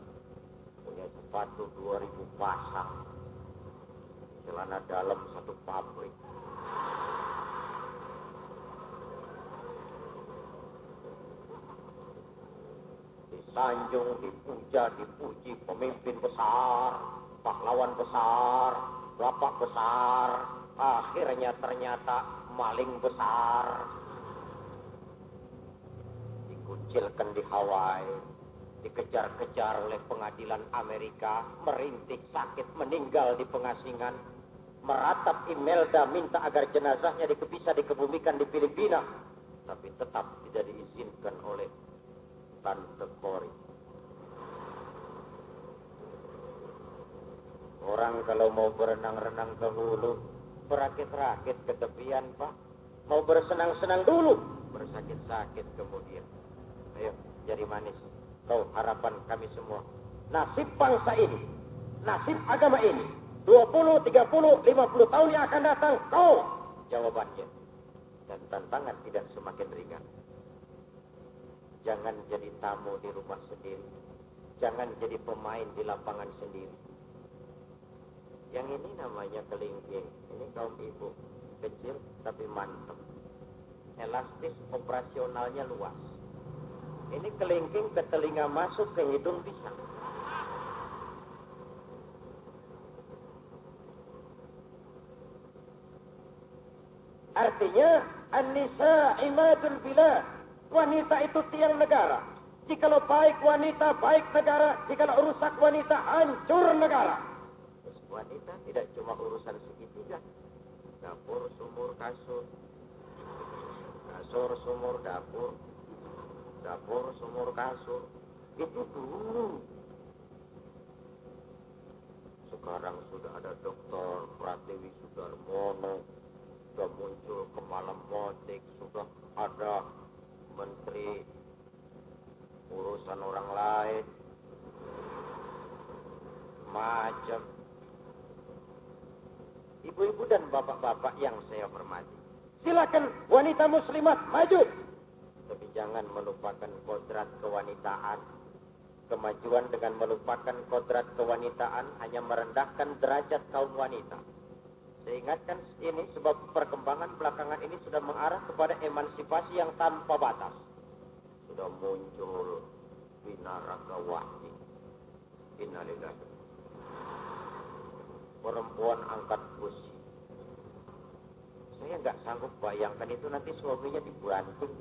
Punya sepatu 2000 pasang. Celana dalam 1 pabrik. Disanjung, dipuja, dipuji, pemimpin besar, pahlawan besar, bapak besar, akhirnya ternyata maling besar. Dikucilkan di Hawaii, dikejar-kejar oleh pengadilan Amerika, merintik sakit, meninggal di pengasingan, meratap Imelda minta agar jenazahnya bisa dikebumikan di Filipina, tapi tetap tidak diizinkan oleh Tante Kori. Orang kalau mau berenang-renang ke hulu, berakit-rakit ke tepian, Pak. Mau bersenang-senang dulu, bersakit-sakit kemudian. Ayo, jadi manis. Kau harapan kami semua. Nasib bangsa ini, nasib agama ini, 20, 30, 50 tahun yang akan datang, kau jawabannya. Dan tantangan tidak semakin ringan. Jangan jadi tamu di rumah sendiri. Jangan jadi pemain di lapangan sendiri. Yang ini namanya kelingking. Ini kaum ibu. Kecil tapi mantap. Elastis, operasionalnya luas. Ini kelingking ke telinga masuk, ke hidung bisa. Artinya, an-nisa imadul bilad. Wanita itu tiang negara. Jikalau baik wanita, baik negara. Jikalau rusak wanita, hancur negara. Terus wanita tidak cuma urusan segitiga. Dapur, sumur, kasur. Kasur, sumur, dapur. Dapur, sumur, kasur. Itu dulu. Sekarang sudah ada Dr. Pratiwi Sudarmono. Sudah muncul Kemala Motik. Sudah ada Menteri urusan orang lain, macam. Ibu-ibu dan bapak-bapak yang saya hormati, silakan wanita muslimat maju, tapi jangan melupakan kodrat kewanitaan. Kemajuan dengan melupakan kodrat kewanitaan hanya merendahkan derajat kaum wanita. Saya ingatkan ini sebab perkembangan belakangan ini sudah mengarah kepada emansipasi yang tanpa batas. Sudah muncul binaraka wahdi. Innalillahi. Perempuan angkat besi. Saya nggak sanggup bayangkan itu nanti suaminya dibanting.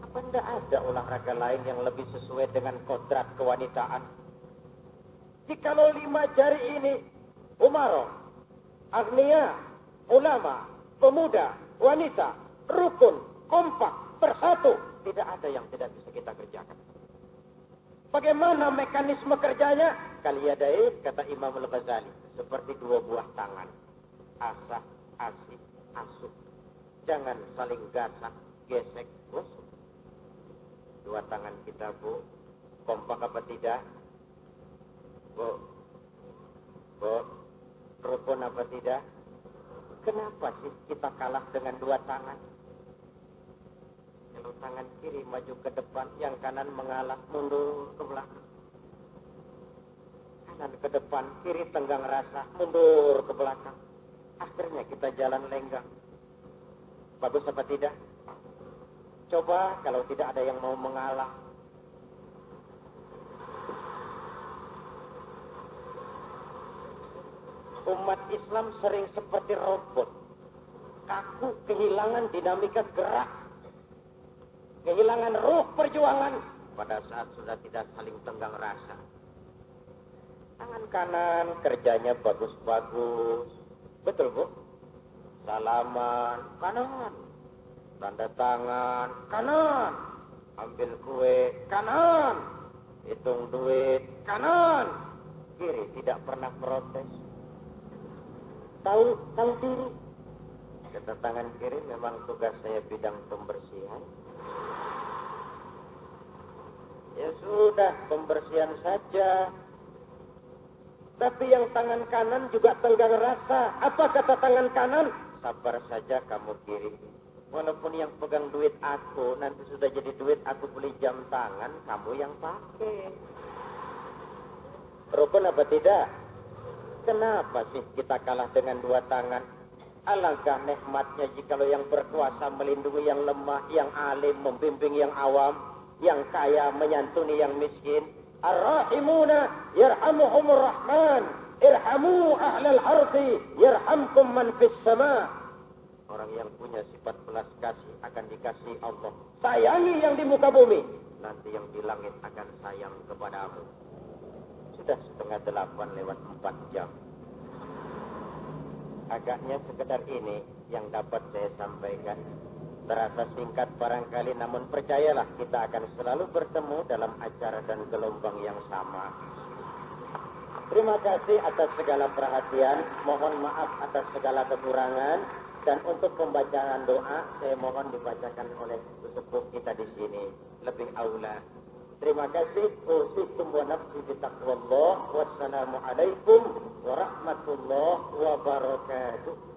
Apa enggak ada olahraga lain yang lebih sesuai dengan kodrat kewanitaan? Jikalau 5 jari ini, umaro, agnia, ulama, pemuda, wanita, rukun, kompak, bersatu, tidak ada yang tidak bisa kita kerjakan. Bagaimana mekanisme kerjanya? kaliyadain, kata Imam Al-Ghazali, seperti dua buah tangan. Asah, asih, asuh. Jangan saling gasak, gesek, gosok. Dua tangan kita, Bu, kompak apa tidak? Bu, rukun apa tidak? Kenapa sih kita kalah dengan dua tangan? Kalau tangan kiri maju ke depan, yang kanan mengalah mundur ke belakang. Kanan ke depan, kiri tenggang rasa, mundur ke belakang. Akhirnya kita jalan lenggang. Bagus apa tidak? Coba kalau tidak ada yang mau mengalah. Umat Islam sering seperti robot, kaku, kehilangan dinamika gerak, kehilangan ruh perjuangan pada saat sudah tidak saling tenggang rasa. Tangan kanan kerjanya bagus-bagus, betul Bu? Salaman kanan, tanda tangan kanan, ambil kue kanan, hitung duit kanan, kiri tidak pernah protes. Tahu diri. Kata tangan kiri, memang tugas saya bidang pembersihan. Ya sudah, pembersihan saja. Tapi yang tangan kanan juga tenggang rasa. Apa kata tangan kanan? Sabar saja kamu kiri. Walaupun yang pegang duit aku, nanti sudah jadi duit aku beli jam tangan, kamu yang pakai. Rukun apa tidak? Kenapa sih kita kalah dengan dua tangan? Alangkah nikmatnya jikalau yang berkuasa melindungi yang lemah, yang alim membimbing yang awam, yang kaya menyantuni yang miskin. Ar-rahimuna yarhamuhumur rahman, irhamu ahlal ardi yarhamkum man fis sama. Orang yang punya sifat belas kasih akan dikasih Allah. Sayangi yang di muka bumi, nanti yang di langit akan sayang kepadamu. Sudah 7:30 jam. Agaknya sekedar ini yang dapat saya sampaikan. Terasa singkat barangkali, namun percayalah kita akan selalu bertemu dalam acara dan gelombang yang sama. Terima kasih atas segala perhatian, mohon maaf atas segala kekurangan, dan untuk pembacaan doa saya mohon dibacakan oleh sesepuh kita di sini lebih aula. Terima kasih. Usikum wa nafsi bitaqwallah. Wassalamualaikum warahmatullahi wabarakatuh.